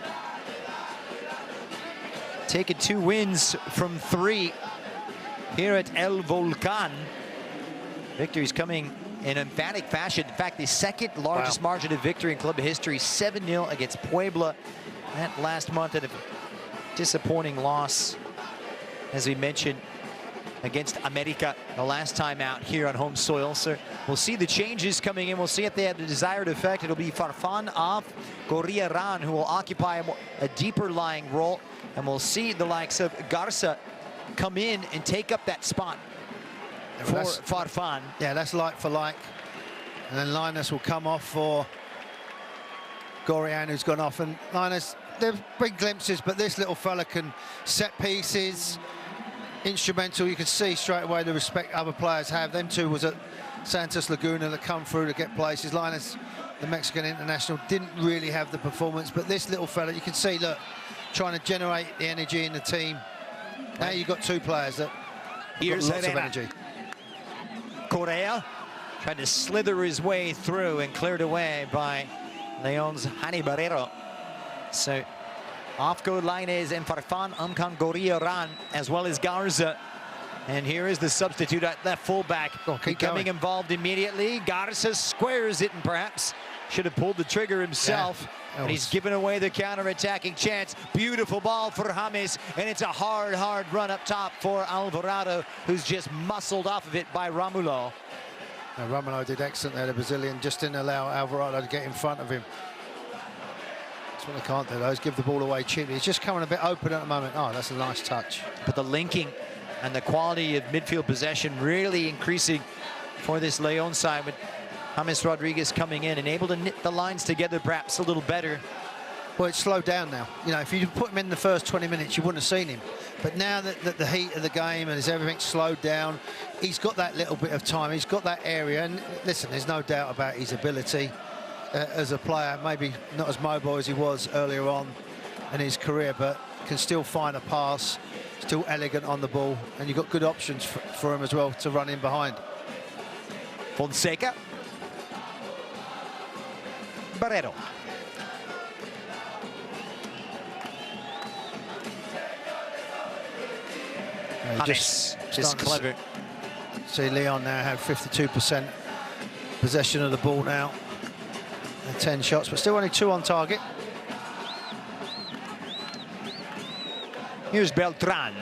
Taking 2 wins from 3 here at El Volcan. Victory's coming in emphatic fashion. In fact, the second largest margin of victory in club history, 7-0 against Puebla. That last month, and a disappointing loss, as we mentioned, against America the last time out here on home soil. So we'll see the changes coming in. We'll see if they have the desired effect. It'll be Farfan off, Gorriarán, who will occupy a deeper lying role. And we'll see the likes of Garza come in and take up that spot for Farfan. Yeah, that's like for like. And then Linus will come off for Gorriarán, who's gone off. And Linus, there's big glimpses, but this little fella can set pieces, instrumental. You can see straight away the respect other players have. Them two was at Santos Laguna that come through to get places. Linus, the Mexican international, didn't really have the performance, but this little fella, you can see, look, trying to generate the energy in the team. Now you've got two players that Here's got lots of energy. Correa tried to slither his way through and cleared away by Leon's Hani Barrero. So off go Lainez and Farfan, Gorriarán, as well as Garza. And here is the substitute at left fullback, becoming involved immediately. Garza squares it and perhaps should have pulled the trigger himself. Yeah, and he's given away the counter-attacking chance. Beautiful ball for James, and it's a hard run up top for Alvarado, who's just muscled off of it by Romulo. Now, Romulo did excellent there, the Brazilian, just didn't allow Alvarado to get in front of him. That's what they can't do, though, is give the ball away cheaply. He's just coming a bit open at the moment. Oh, that's a nice touch. But the linking and the quality of midfield possession really increasing for this Leon side, with James Rodriguez coming in and able to knit the lines together perhaps a little better. Well, it's slowed down now. You know, if you put him in the first 20 minutes, you wouldn't have seen him. But now that the heat of the game and as everything slowed down, he's got that little bit of time. He's got that area. And listen, there's no doubt about his ability as a player. Maybe not as mobile as he was earlier on in his career, but can still find a pass, still elegant on the ball. And you've got good options for him as well to run in behind. Fonseca. Barrero. Just clever. See, Leon now have 52% possession of the ball now. And 10 shots, but still only 2 on target. Here's Beltran.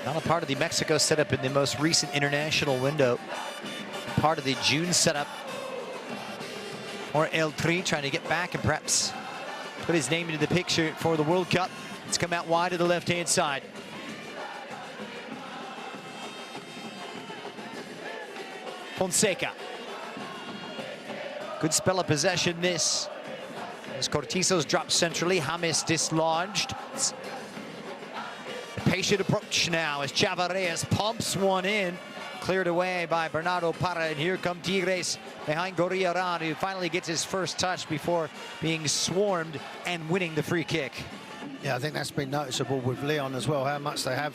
Not a part of the Mexico setup in the most recent international window. Part of the June setup. Or El Tri trying to get back and perhaps put his name into the picture for the World Cup. It's come out wide to the left-hand side. Fonseca. Good spell of possession this. As Cortizo's dropped centrally, James dislodged. It's a patient approach now as Chavarez pumps one in. Cleared away by Bernardo Parra, and here come Tigres behind Gorriarán, who finally gets his first touch before being swarmed and winning the free kick. Yeah, I think that's been noticeable with Leon as well, how much they have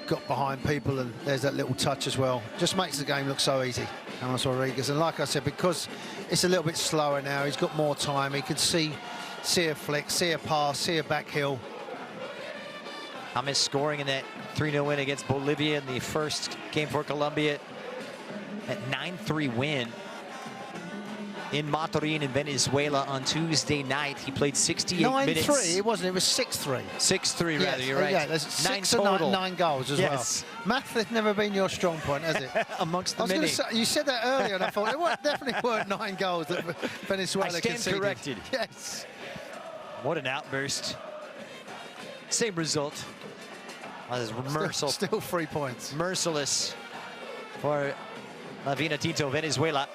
got behind people, and there's that little touch as well. Just makes the game look so easy, James Rodriguez. And like I said, because it's a little bit slower now, he's got more time. He can see a flick, see a pass, see a back heel. James scoring in that 3-0 win against Bolivia in the first game for Colombia. That 9-3 win in Maturin in Venezuela on Tuesday night. He played 68 minutes. 9-3, it wasn't, it was 6-3. 6-3 rather, you're right. Yeah, there's 6 and 9 goals as well. Math has never been your strong point, has it? Amongst the many. You said that earlier and I thought it definitely weren't 9 goals that Venezuela conceded. I stand corrected. Yes. What an outburst. Same result. Still 3 points. Merciless for La Vinotinto, Venezuela.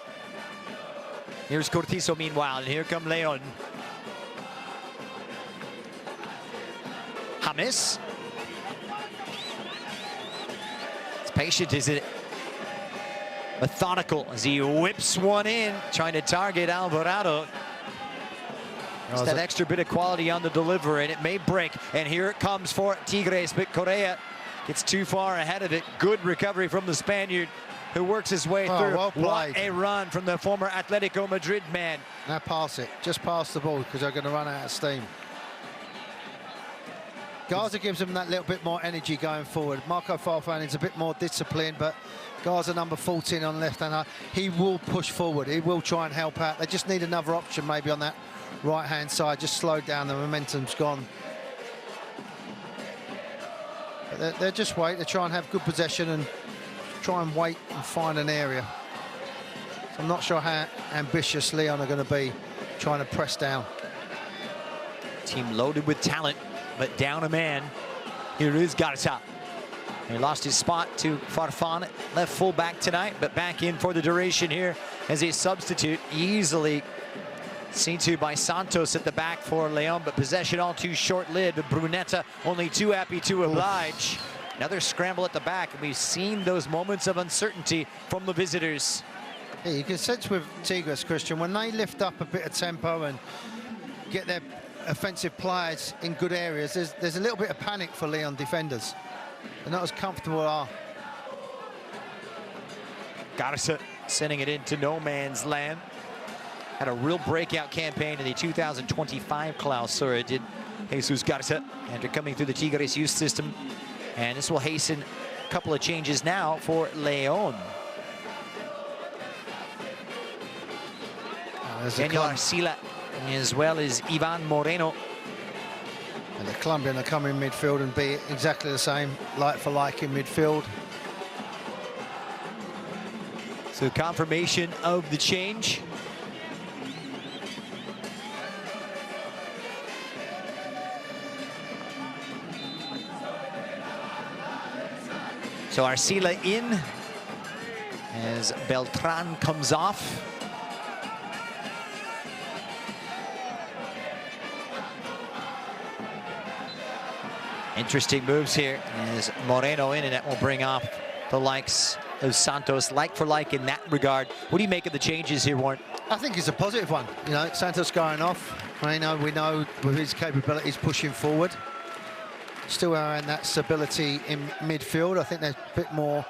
Here's Cortizo meanwhile, and here come Leon. James. It's patient, is it? Methodical as he whips one in, trying to target Alvarado. Just that extra bit of quality on the delivery, and it may break. And here it comes for Tigres, but Correa gets too far ahead of it. Good recovery from the Spaniard, who works his way through. Well played. What a run from the former Atletico Madrid man. Now pass it. Just pass the ball because they're going to run out of steam. Garza gives them that little bit more energy going forward. Marco Farfan is a bit more disciplined, but Garza, number 14 on the left-hand, he will push forward. He will try and help out. They just need another option maybe on that right-hand side. Just slow down, the momentum's gone. But they're just wait. They try and have good possession and try and wait and find an area. So I'm not sure how ambitious Leon are going to be trying to press down. Team loaded with talent, but down a man. Here is Garza. He lost his spot to Farfan, left fullback tonight, but back in for the duration here as a substitute. Easily seen to by Santos at the back for Leon, but possession all too short-lived. Brunetta only too happy to oblige. Another scramble at the back, and we've seen those moments of uncertainty from the visitors. Yeah, you can sense with Tigres, Christian, when they lift up a bit of tempo and get their offensive players in good areas, there's a little bit of panic for Leon defenders. They're not as comfortable. Garza sending it into no man's land. Had a real breakout campaign in the 2025 Clausura, did Jesus Garza, after coming through the Tigres youth system. And this will hasten a couple of changes now for Leon. Daniel Arcila, as well as Ivan Moreno. And the Colombian will come in midfield and be exactly the same, like for like in midfield. So confirmation of the change. So Arcila in as Beltran comes off. Interesting moves here as Moreno in, and that will bring off the likes of Santos, like for like in that regard. What do you make of the changes here, Warren? I think it's a positive one. You know, Santos going off. Moreno, we know with his capabilities pushing forward. Still around that stability in midfield. I think they're a bit more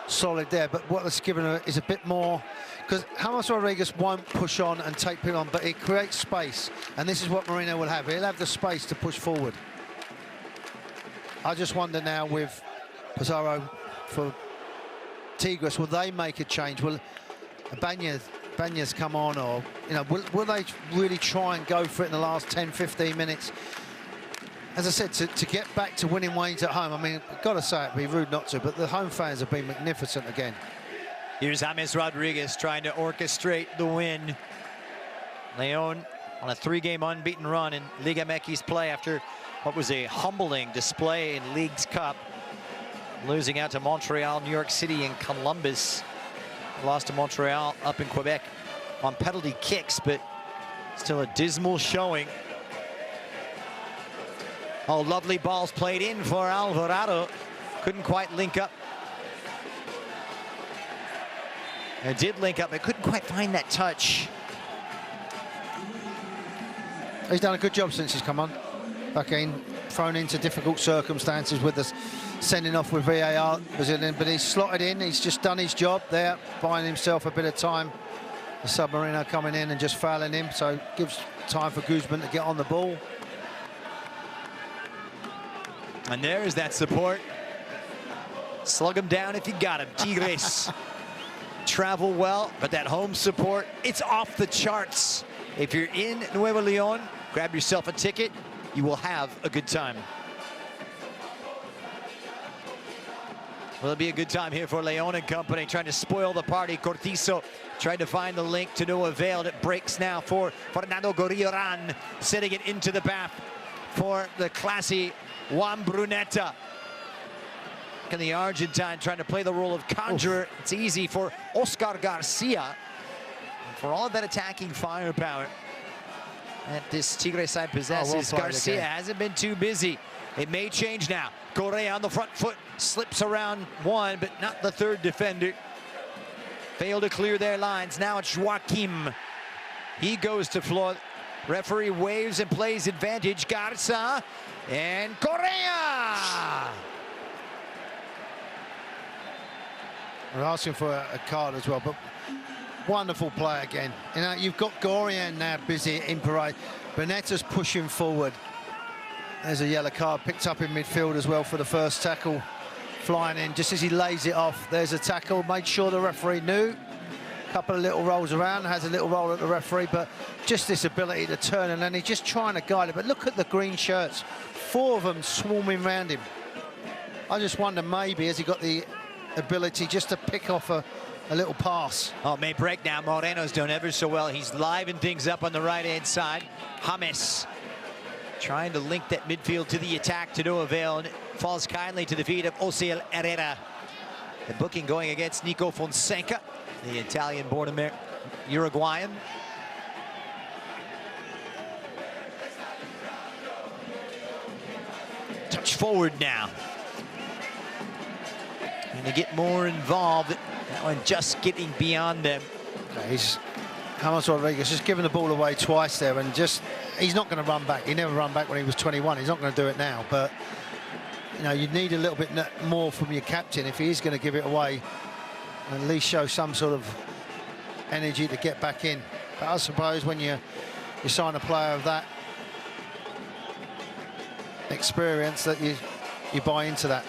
solid there, but what that's given her is a bit more, because James Rodriguez won't push on and take people on, but it creates space, and this is what Moreno will have. He'll have the space to push forward. I just wonder now with Pizarro for Tigres, will they make a change? Will Banya's come on, or you know, will they really try and go for it in the last 10-15 minutes? As I said, to get back to winning ways at home, I mean, I've got to say, it'd be rude not to, but the home fans have been magnificent again. Here's James Rodriguez trying to orchestrate the win. Leon on a 3-game unbeaten run in Liga MX play after what was a humbling display in Leagues Cup, losing out to Montreal, New York City, and Columbus. Lost to Montreal up in Quebec on penalty kicks, but still a dismal showing. Oh, lovely balls played in for Alvarado. Couldn't quite link up. It did link up, but couldn't quite find that touch. He's done a good job since he's come on. Back in, thrown into difficult circumstances with us sending off with VAR, but he's slotted in. He's just done his job there, buying himself a bit of time. The Submarino coming in and just fouling him, so gives time for Guzman to get on the ball. And there's that support. Slug him down if you got him. Tigres travel well, but that home support, it's off the charts. If you're in Nuevo Leon, grab yourself a ticket. You will have a good time. Will it be a good time here for Leon and company, trying to spoil the party. Cortizo tried to find the link to no avail. It breaks now for Fernando Gorrioran, setting it into the back for the classy Juan Brunetta. And the Argentine trying to play the role of conjurer. It's easy for Oscar Garcia. And for all of that attacking firepower that this Tigres side possesses, Garcia hasn't been too busy. It may change now. Correa on the front foot, slips around one, but not the third defender. Failed to clear their lines. Now it's Joaquim. He goes to floor. Referee waves and plays advantage. Garza and Correa. We're asking for a card as well, but wonderful play again. You know, you've got Gorian now busy in parade. Bonetta's pushing forward. There's a yellow card picked up in midfield as well for the first tackle. Flying in just as he lays it off. There's a tackle. Made sure the referee knew. Couple of little rolls around, has a little roll at the referee, but just this ability to turn, and then he's just trying to guide it. But look at the green shirts, 4 of them swarming around him. I just wonder, maybe has he got the ability just to pick off a little pass? Oh, may break now. Moreno's done ever so well. He's livened things up on the right-hand side. James trying to link that midfield to the attack to no avail, and it falls kindly to the feet of Osiel Herrera. The booking going against Nico Fonseca, the Italian-born Uruguayan. Touch forward now. And they get more involved. That one just getting beyond them. He's James Rodriguez just giving the ball away twice there, and just he's not going to run back. He never ran back when he was 21. He's not going to do it now. But you know, you need a little bit more from your captain if he is going to give it away. At least show some sort of energy to get back in. But I suppose when you sign a player of that experience, that you buy into that.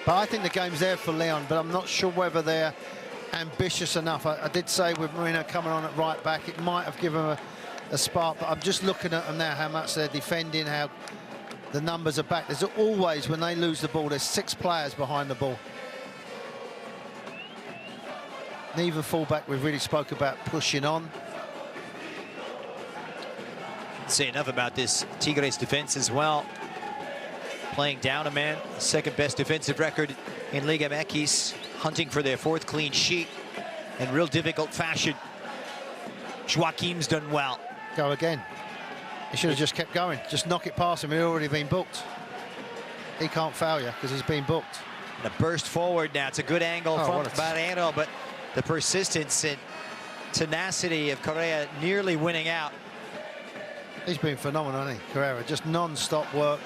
But I think the game's there for Leon, but I'm not sure whether they're ambitious enough. I did say with Marino coming on at right back, it might have given them a spark, but I'm just looking at them now, how much they're defending, how the numbers are back. There's always, when they lose the ball, there's 6 players behind the ball. Neither fullback we've really spoke about pushing on. Say enough about this Tigres defense as well. Playing down a man, second best defensive record in Liga MX, hunting for their 4th clean sheet in real difficult fashion. Joaquim's done well. Go again. He should have just kept going. Just knock it past him. He'd already been booked. He can't foul you because he's been booked. And a burst forward now. It's a good angle from Moreno, but the persistence and tenacity of Correa nearly winning out. He's been phenomenal, hasn't he, Correa? Just non-stop work.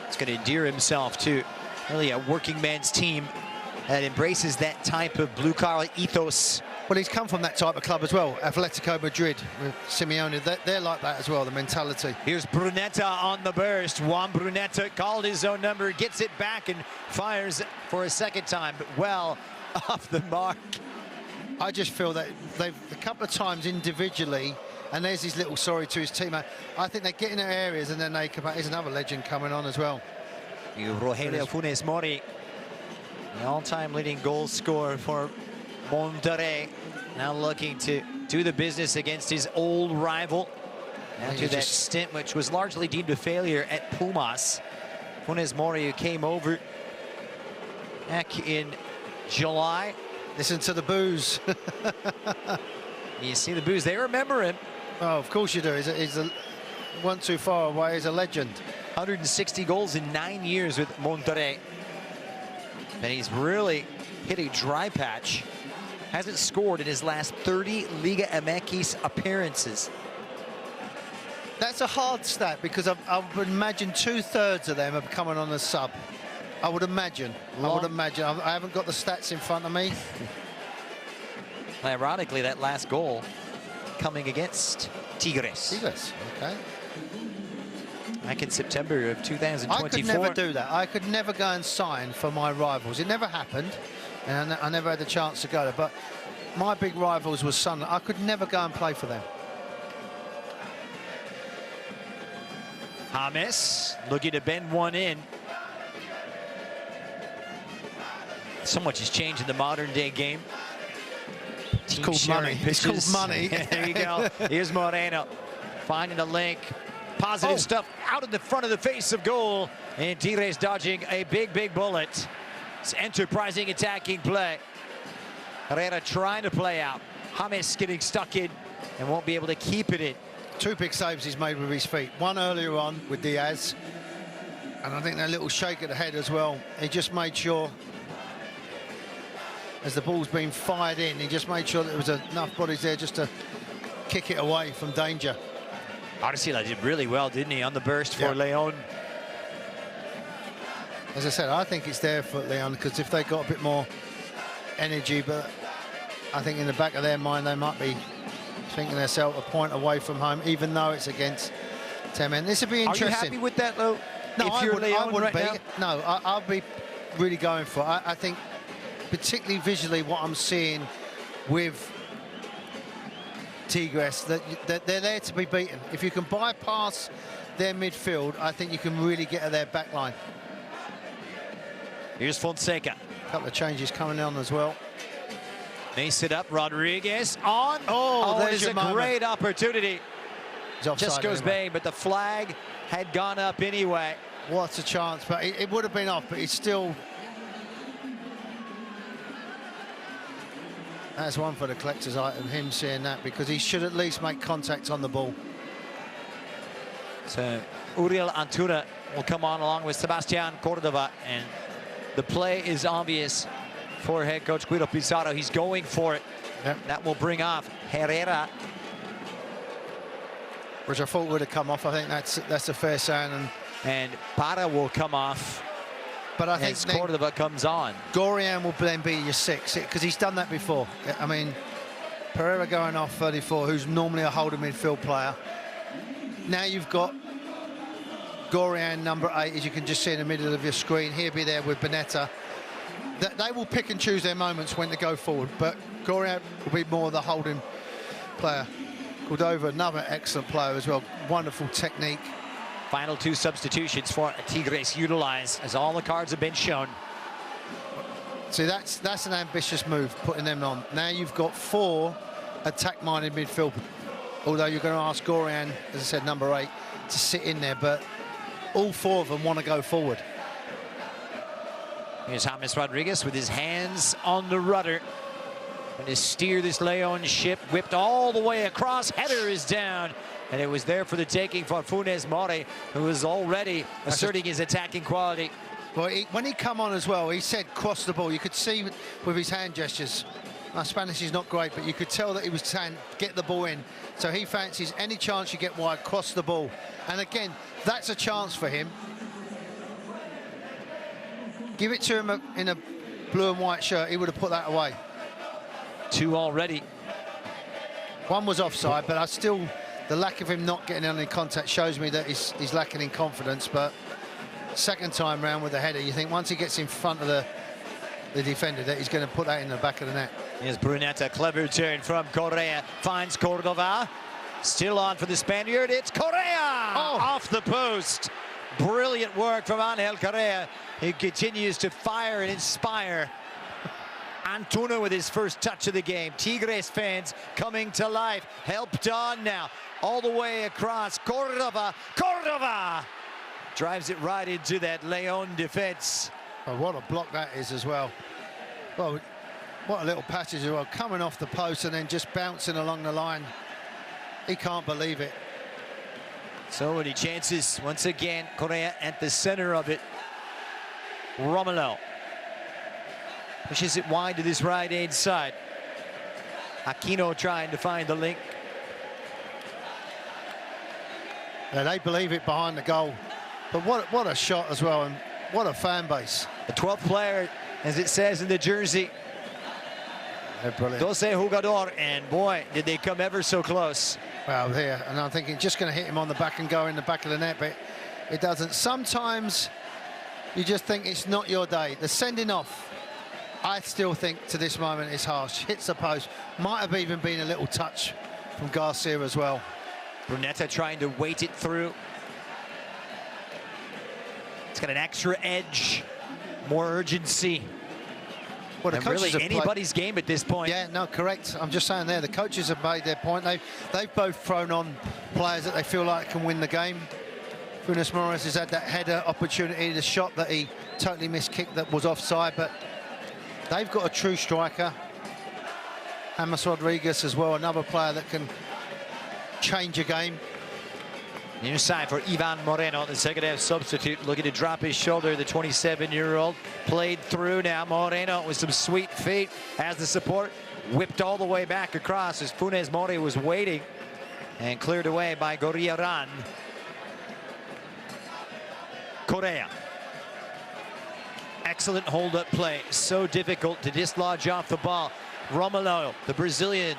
He's going to endear himself to really a working man's team that embraces that type of blue-collar ethos. Well, he's come from that type of club as well, Atletico Madrid, with Simeone. They're like that as well, the mentality. Here's Brunetta on the burst. Juan Brunetta called his own number, gets it back and fires for a second time, but well off the mark. I just feel that they've a couple of times individually, and there's his little sorry to his teammate. I think they get in their areas and then they come back. Here's another legend coming on as well. Rogelio Funes Mori, the all-time leading goal scorer for Monterrey, now looking to do the business against his old rival after that stint, which was largely deemed a failure at Pumas. Funes Mori, who came over back in July. Listen to the boos. You see the boos, they remember him. Oh, of course you do. He's one too far away. He's a legend. 160 goals in 9 years with Monterrey. And he's really hit a dry patch. Hasn't scored in his last 30 Liga MX appearances. That's a hard stat because I would imagine 2/3 of them are coming on as sub. I would imagine. I haven't got the stats in front of me. Ironically, that last goal coming against Tigres. Tigres, okay. Back in September of 2024. I could never do that. I could never go and sign for my rivals. It never happened, and I never had the chance to go there. But my big rivals was Sunderland. I could never go and play for them. James looking to bend one in. So much has changed in the modern day game. It's called money. It's called money. There you go. Here's Moreno finding a link. Positive stuff out in the front of the face of goal. And Tigres dodging a big bullet. It's enterprising attacking play. Herrera trying to play out. James getting stuck in and won't be able to keep it in. 2 big saves he's made with his feet. One earlier on with Diaz. And I think that little shake at the head as well. He just made sure, as the ball's been fired in, he just made sure that there was enough bodies there just to kick it away from danger. Arcila did really well, didn't he, on the burst for Leon? As I said, I think it's there for Leon, because if they got a bit more energy, but I think in the back of their mind they might be thinking themselves a point away from home, even though it's against 10 men. This would be interesting. Are you happy with that, though? No, I wouldn't be. Now? No, I'll be really going for it. I think, particularly visually, what I'm seeing with Tigres, that they're there to be beaten. If you can bypass their midfield, I think you can really get at their back line. Here's Fonseca. A couple of changes coming on as well. They sit up. Rodriguez on. Oh, there's a great opportunity. Just goes anyway. bang, but the flag had gone up anyway. What a chance, but it would have been off, but he's still... That's one for the collector's item, him seeing that, because he should at least make contact on the ball. So Uriel Antuna will come on along with Sebastian Cordova, and the play is obvious for head coach Guido Pizarro. He's going for it. Yep. That will bring off Herrera. Which I thought would have come off. I think that's a fair saying. And Para will come off. But I think as Cordova comes on. Gorian will then be your 6, because he's done that before. I mean, Pereira going off 34, who's normally a holding midfield player. Now you've got Gorian, number 8, as you can just see in the middle of your screen. He'll be there with Bonetta. They will pick and choose their moments when to go forward, but Gorian will be more the holding player. Cordova, another excellent player as well. Wonderful technique. Final 2 substitutions for Tigres utilized, as all the cards have been shown. See, that's an ambitious move, putting them on. Now you've got 4 attack-minded midfield. Although you're going to ask Gorian, as I said, number 8, to sit in there, but all 4 of them want to go forward. Here's James Rodriguez with his hands on the rudder. Going to steer this Leon ship, whipped all the way across. Header is down, and it was there for the taking for Funes Mori, who was already asserting his attacking quality. Well, when he come on as well, he said cross the ball. You could see with his hand gestures. My Spanish is not great, but you could tell that he was saying get the ball in. So he fancies any chance you get wide, cross the ball. And again, that's a chance for him. Give it to him in a blue and white shirt, he would have put that away. 2 already. 1 was offside, but the lack of him not getting any contact shows me that he's lacking in confidence. But second time round with the header, you think once he gets in front of the defender that he's going to put that in the back of the net. Here's Brunetta, clever turn from Correa, finds Cordova. Still on for the Spaniard, it's Correa! Off the post. Brilliant work from Angel Correa. He continues to fire and inspire. Antuna with his first touch of the game. Tigres fans coming to life. Helped on now. All the way across. Cordova. Cordova! Drives it right into that Leon defense. Oh, what a block that is as well. Well, what a little passage as well. Coming off the post and then just bouncing along the line. He can't believe it. So many chances. Once again, Correa at the center of it. Romulo pushes it wide to this right-hand side. Aquino trying to find the link. Yeah, they believe it behind the goal. But what a shot as well, and what a fan base. The 12th player, as it says in the jersey. They're brilliant. 12 jugador, and boy, did they come ever so close. Well, here, and I'm thinking just going to hit him on the back and go in the back of the net, but it doesn't. Sometimes you just think it's not your day. The sending off, I still think to this moment is harsh. Hits the post. Might have even been a little touch from Garcia as well. Brunetta trying to wait it through. It's got an extra edge, more urgency. Well, the and really have anybody's game at this point. Yeah, no, correct. I'm just saying there, the coaches have made their point. They've both thrown on players that they feel like can win the game. Funes Mori has had that header opportunity, the shot that he totally missed kick that was offside, but they've got a true striker. James Rodriguez as well, another player that can change a game. New side for Ivan Moreno, the second half substitute, looking to drop his shoulder. The 27-year-old played through now. Moreno with some sweet feet, has the support, whipped all the way back across as Funes Mori was waiting, and cleared away by Goriaran. Correa. Excellent hold-up play. So difficult to dislodge off the ball. Romulo, the Brazilian,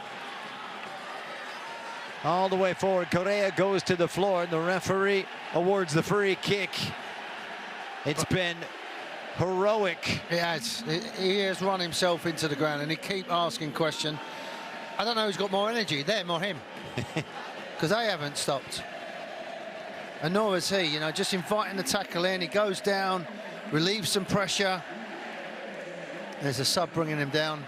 all the way forward. Correa goes to the floor, and the referee awards the free kick. It's been heroic. He has. He has run himself into the ground, and he keep asking questions. I don't know who's got more energy, them or him, because they haven't stopped. And nor has he, you know, just inviting the tackle in. He goes down, relieves some pressure. There's a sub bringing him down.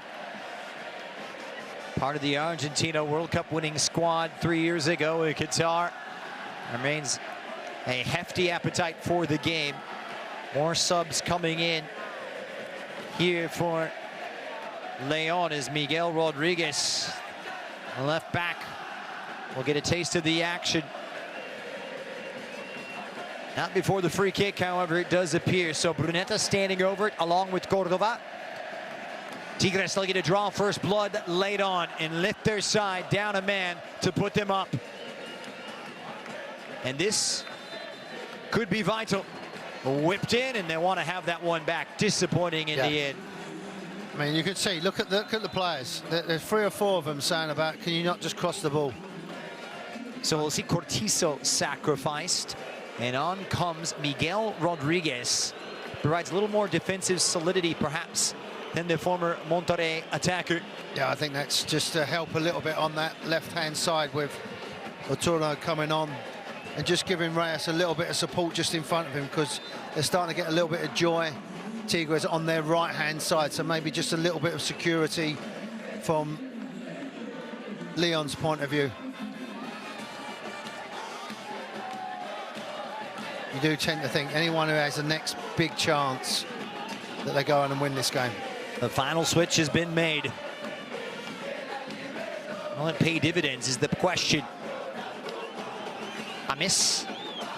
Part of the Argentina World Cup winning squad 3 years ago in Qatar. Remains a hefty appetite for the game. More subs coming in here for Leon as Miguel Rodriguez, left back, will get a taste of the action. Not before the free kick, however, it does appear. So Brunetta standing over it along with Cordova. Tigres still get a draw first blood late on and lift their side down a man to put them up. And this could be vital. Whipped in, and they want to have that one back. Disappointing in the end. I mean, you could see, look at the players. There's 3 or 4 of them saying about, can you not just cross the ball? So we'll see Cortizo sacrificed, and on comes Miguel Rodriguez. Provides a little more defensive solidity, perhaps, than the former Monterrey attacker. Yeah, I think that's just to help a little bit on that left-hand side with Oturno coming on and just giving Reyes a little bit of support just in front of him, because they're starting to get a little bit of joy. Tigres on their right-hand side, so maybe just a little bit of security from Leon's point of view. You do tend to think anyone who has the next big chance that they go on and win this game. The final switch has been made. Will it pay dividends is the question. Amis,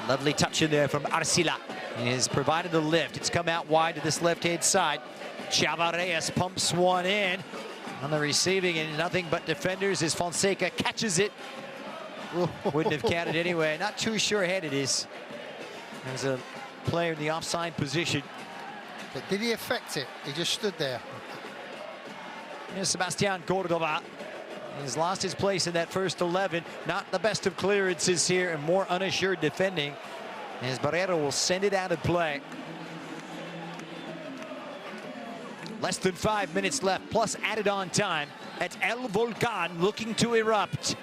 lovely touch in there from Arcila. He has provided the lift. It's come out wide to this left-hand side. Chavarreyes pumps one in. On the receiving end, nothing but defenders as Fonseca catches it. Wouldn't have counted anyway. Not too sure ahead it is. There's a player in the offside position. But did he affect it? He just stood there. Here's Sebastian Cordova. He's lost his place in that first 11. Not the best of clearances here, and more unassured defending. As Barrero will send it out of play. Less than 5 minutes left, plus added on time. At El Volcan looking to erupt.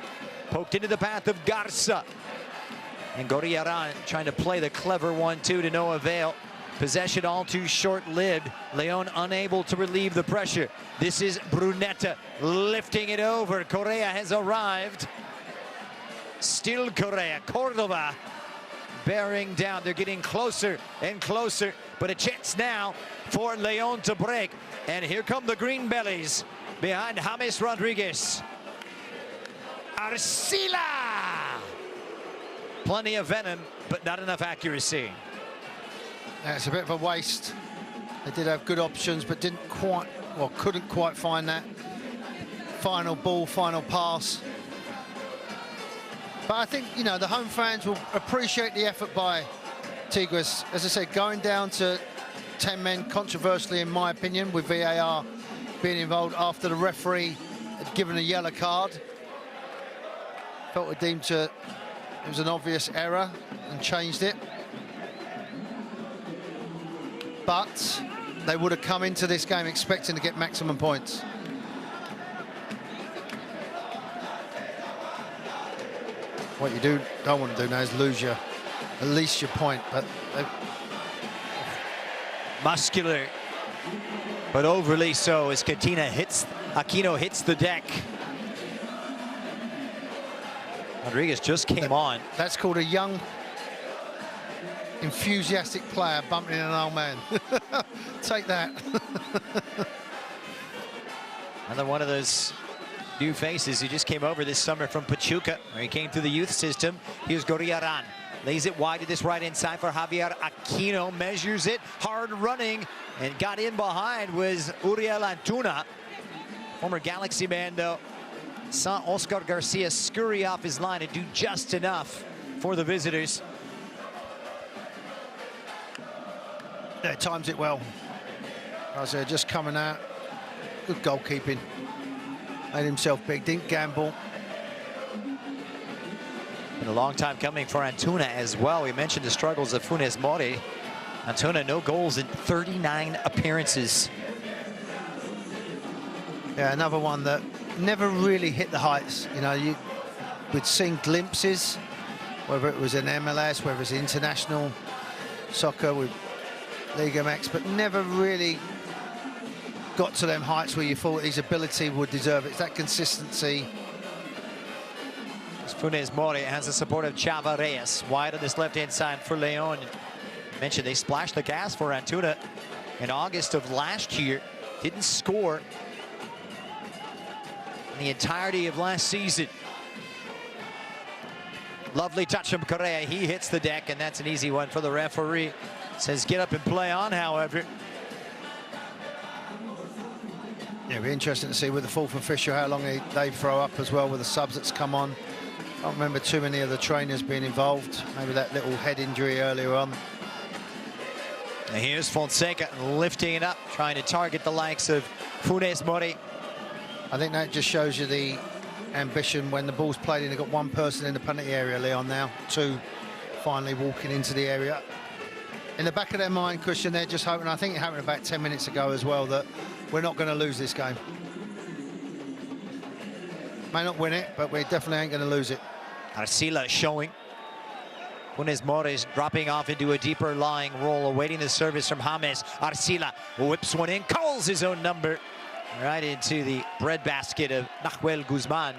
Poked into the path of Garza. And Goriaran trying to play the clever 1-2 to no avail. Possession all too short-lived. Leon unable to relieve the pressure. This is Brunetta lifting it over. Correa has arrived. Still Correa. Cordova bearing down. They're getting closer and closer. But a chance now for Leon to break. And here come the green bellies behind James Rodriguez. Arcila! Plenty of venom, but not enough accuracy. Yeah, it's a bit of a waste. They did have good options, but didn't quite, well, couldn't quite find that final ball, final pass. But I think, you know, the home fans will appreciate the effort by Tigres. As I said, going down to 10 men, controversially in my opinion, with VAR being involved after the referee had given a yellow card. Felt it deemed to, it was an obvious error and changed it. But they would have come into this game expecting to get maximum points. What you don't want to do now is lose at least your point. But muscular, but overly so as Aquino hits the deck. Rodriguez just came on. That's called a young, enthusiastic player bumping in an old man. Take that. Another one of those new faces who just came over this summer from Pachuca, where he came through the youth system. Here's Goriaran. Lays it wide to this right-hand side for Javier Aquino. Measures it, hard running, and got in behind was Uriel Antuna. Former Galaxy man, though, saw Oscar Garcia scurry off his line and do just enough for the visitors. Yeah, times it well. Garcia just coming out. Good goalkeeping. Made himself big, didn't gamble. Been a long time coming for Antuna as well. We mentioned the struggles of Funes Mori. Antuna, no goals in 39 appearances. Yeah, another one that never really hit the heights. You know, we'd seen glimpses, whether it was in MLS, whether it's international soccer with Liga MX, but never really got to them heights where you thought his ability would deserve it. It's that consistency. Funes Mori has the support of Chava Reyes wide on this left-hand side for Leon. Mentioned they splashed the gas for Antuna in August of last year. Didn't score in the entirety of last season. Lovely touch from Correa. He hits the deck, and that's an easy one for the referee. Says get up and play on, however. Yeah, it'll be interesting to see with the fourth official how long they throw up as well with the subs that's come on. I don't remember too many of the trainers being involved. Maybe that little head injury earlier on. And here's Fonseca lifting it up, trying to target the likes of Funes Mori. I think that just shows you the ambition when the ball's played in. They've got one person in the penalty area, Leon, now. Two finally walking into the area. In the back of their mind, Christian, they're just hoping, I think it happened about 10 minutes ago as well, that we're not going to lose this game. May not win it, but we definitely ain't going to lose it. Arcila showing. Funes Mori is dropping off into a deeper lying role, awaiting the service from James. Arcila whips one in, calls his own number right into the breadbasket of Nahuel Guzman.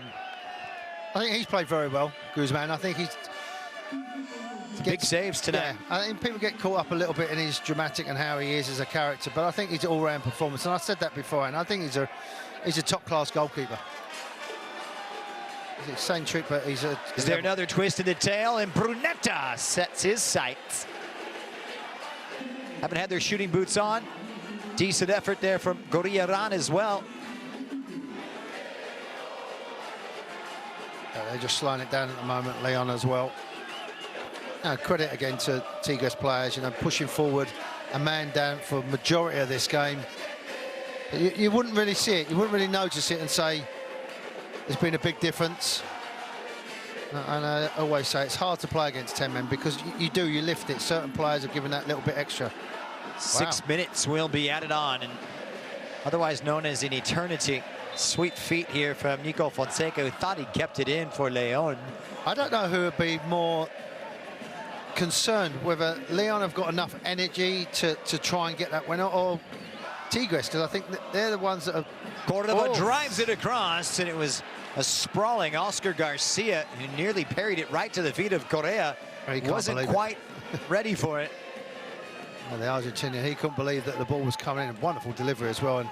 I think he's played very well, Guzman. I think he's... Big saves tonight. Yeah, I think people get caught up a little bit in his dramatic and how he is as a character, but I think he's all-round performance, and I said that before, and I think he's a top-class goalkeeper. He's eccentric, but he's a... Is there another twist in the tail? And Brunetta sets his sights. Haven't had their shooting boots on. Decent effort there from Goriaran as well. They're just slowing it down at the moment, Leon, as well. Credit again to Tigres players, you know, pushing forward, a man down for the majority of this game. You wouldn't really see it, you wouldn't really notice it and say there's been a big difference. And I always say it's hard to play against 10 men because you lift it. Certain players are giving that little bit extra. 6 minutes will be added on, and otherwise known as an eternity. Sweet feet here from Nico Fonseca, who thought he kept it in for Leon. I don't know who would be more concerned, whether Leon have got enough energy to try and get that winner, or Tigres, because I think they're the ones that have... Cordova drives it across, and it was a sprawling Oscar Garcia who nearly parried it right to the feet of Correa. He wasn't quite ready for it. Well, the Argentinian, he couldn't believe that the ball was coming in. Wonderful delivery as well, and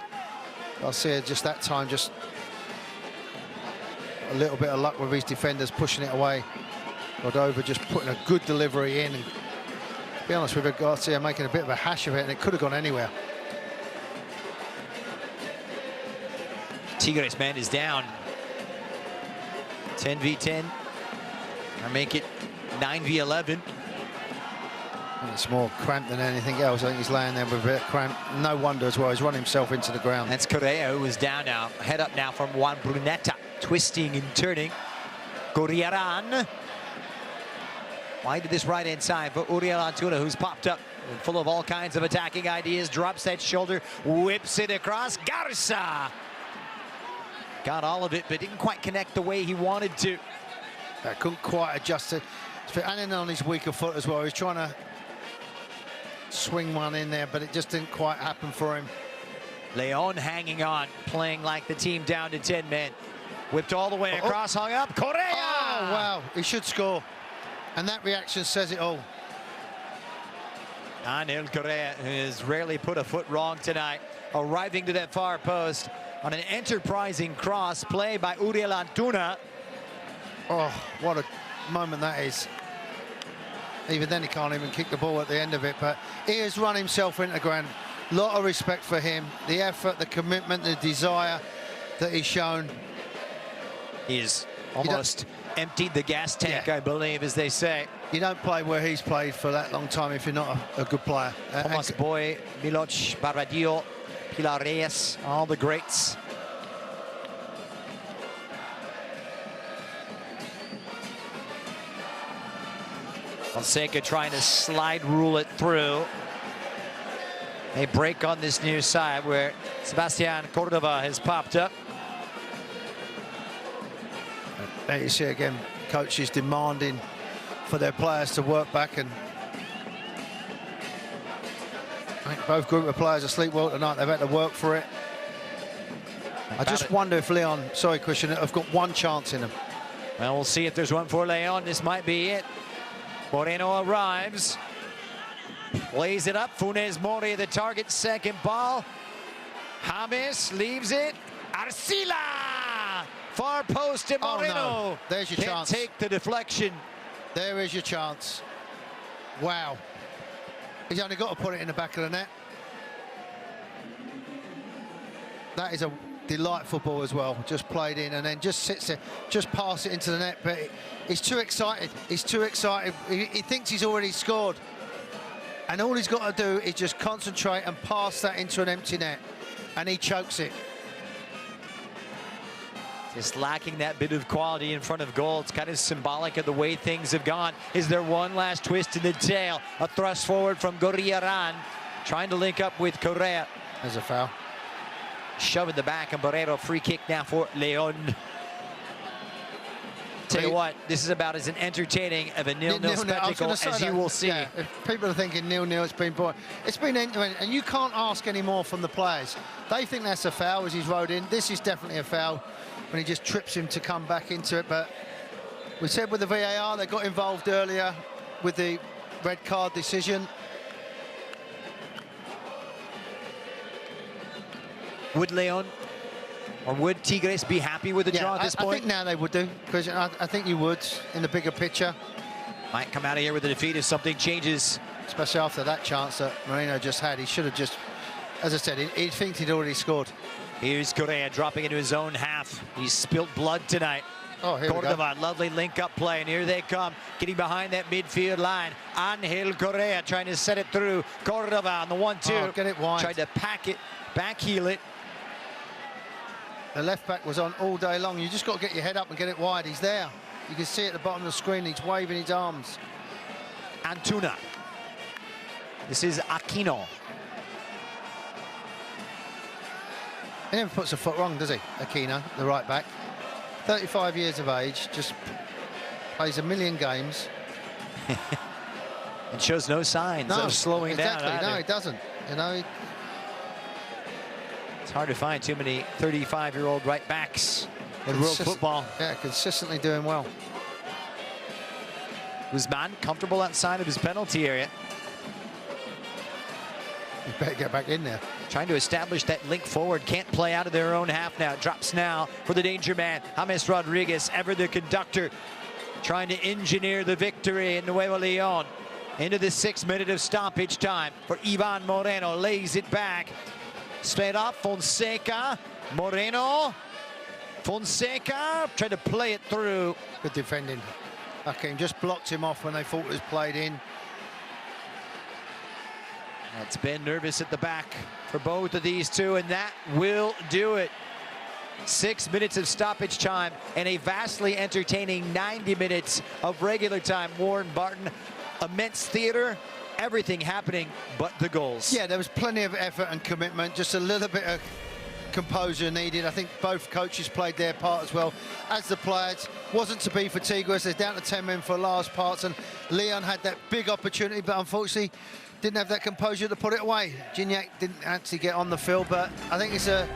Garcia just that time just a little bit of luck with his defenders pushing it away. Cordova just putting a good delivery in, and to be honest with you, Garcia making a bit of a hash of it, and it could have gone anywhere. Tigres man is down 10v10, or make it 9v11. And it's more cramped than anything else. I think he's laying there with a bit of cramp. No wonder as well, he's run himself into the ground. That's Correa, who is down now. Head up now from Juan Brunetta, twisting and turning. Goriaran. Wide to this right-hand side for Uriel Antuna, who's popped up and full of all kinds of attacking ideas. Drops that shoulder, whips it across. Garza got all of it, but didn't quite connect the way he wanted to. Couldn't quite adjust it. And then on his weaker foot as well. He's trying to swing one in there, but it just didn't quite happen for him. Leon hanging on, playing like the team down to 10 men. Whipped all the way across, hung up. Correa! Oh, wow. He should score. And that reaction says it all. Angel Correa has rarely put a foot wrong tonight, arriving to that far post on an enterprising cross play by Uriel Antuna. Oh, what a moment that is. Even then he can't even kick the ball at the end of it, but he has run himself into the ground. A lot of respect for him, the effort, the commitment, the desire that he's shown. He has almost emptied the gas tank, I believe, as they say. You don't play where he's played for that long time if you're not a good player. Thomas Boy, Miloš Barbadillo, Pilar Reyes, all the greats. Fonseca trying to slide rule it through. A break on this near side where Sebastian Cordova has popped up. There you see again, coaches demanding for their players to work back, and I think both group of players are sleep well tonight. They've had to work for it. I just wonder if Leon, sorry Christian, have got one chance in them. Well, we'll see if there's one for Leon. This might be it. Moreno arrives. Plays it up. Funes Mori, the target, second ball. James leaves it. Arcila! Far post to Moreno. Oh, no. There's your chance. Can't take the deflection. There is your chance. Wow. He's only got to put it in the back of the net. That is a delightful ball as well. Just played in and then just sits there, just pass it into the net. But he's too excited. He's too excited. He thinks he's already scored. And all he's got to do is just concentrate and pass that into an empty net. And he chokes it. Just lacking that bit of quality in front of goal. It's kind of symbolic of the way things have gone. Is there one last twist in the tail? A thrust forward from Gorriaran, trying to link up with Correa. There's a foul. Shove in the back, and Barrero, free kick now for Leon. Tell you what, this is about as entertaining of a nil-nil spectacle as you will see. Yeah, if people are thinking nil-nil, it's been boring. It's been end-to-end, and you can't ask any more from the players. They think that's a foul as he's rode in. This is definitely a foul when he just trips him to come back into it. But we said with the VAR, they got involved earlier with the red card decision. Would Leon or would Tigres be happy with the draw at this point? I think now they would do, because I think you would in the bigger picture. Might come out of here with a defeat if something changes. Especially after that chance that Moreno just had. He should have just, as I said, he thinks he'd already scored. Here's Correa dropping into his own half. He's spilt blood tonight. Oh, here Cordova, we go. lovely link-up play, and here they come, getting behind that midfield line. Angel Correa trying to set it through. Cordova on the 1-2. Oh, get it wide. Tried to pack it, backheel it. The left back was on all day long. You just got to get your head up and get it wide. He's there. You can see at the bottom of the screen, he's waving his arms. Antuna. This is Aquino. He never puts a foot wrong, does he, Aquino, the right back? 35 years of age, just plays a million games. And shows no signs of slowing down either. No, he doesn't. You know, it's hard to find too many 35-year-old right backs in world football. Yeah, consistently doing well. Guzman comfortable outside of his penalty area. You better get back in there. Trying to establish that link forward. Can't play out of their own half now. Drops now for the danger man. James Rodriguez, ever the conductor, trying to engineer the victory in Nuevo Leon. Into the 6th minute of stoppage time for Ivan Moreno. Lays it back. Straight up, Fonseca. Moreno. Fonseca tried to play it through. Good defending. Hakim just blocked him off when they thought it was played in. It's been nervous at the back for both of these two, and that will do it. 6 minutes of stoppage time and a vastly entertaining 90 minutes of regular time. Warren Barton, immense theater, everything happening but the goals. Yeah, there was plenty of effort and commitment, just a little bit of composure needed. I think both coaches played their part as well as the players. Wasn't to be for Tigres. They're down to 10 men for last parts, and Leon had that big opportunity, but unfortunately didn't have that composure to put it away. Gignac didn't actually get on the field, but I think it's a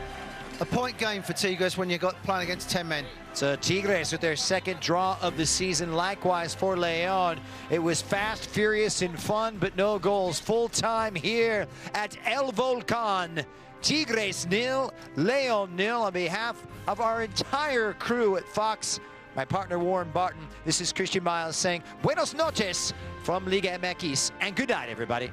point game for Tigres when you've got playing against 10 men. So Tigres with their 2nd draw of the season. Likewise for Leon. It was fast, furious, and fun, but no goals. Full time here at El Volcan. Tigres 0, Leon 0. On behalf of our entire crew at Fox, my partner Warren Barton, this is Christian Miles saying Buenos noches from Liga MX, and good night, everybody.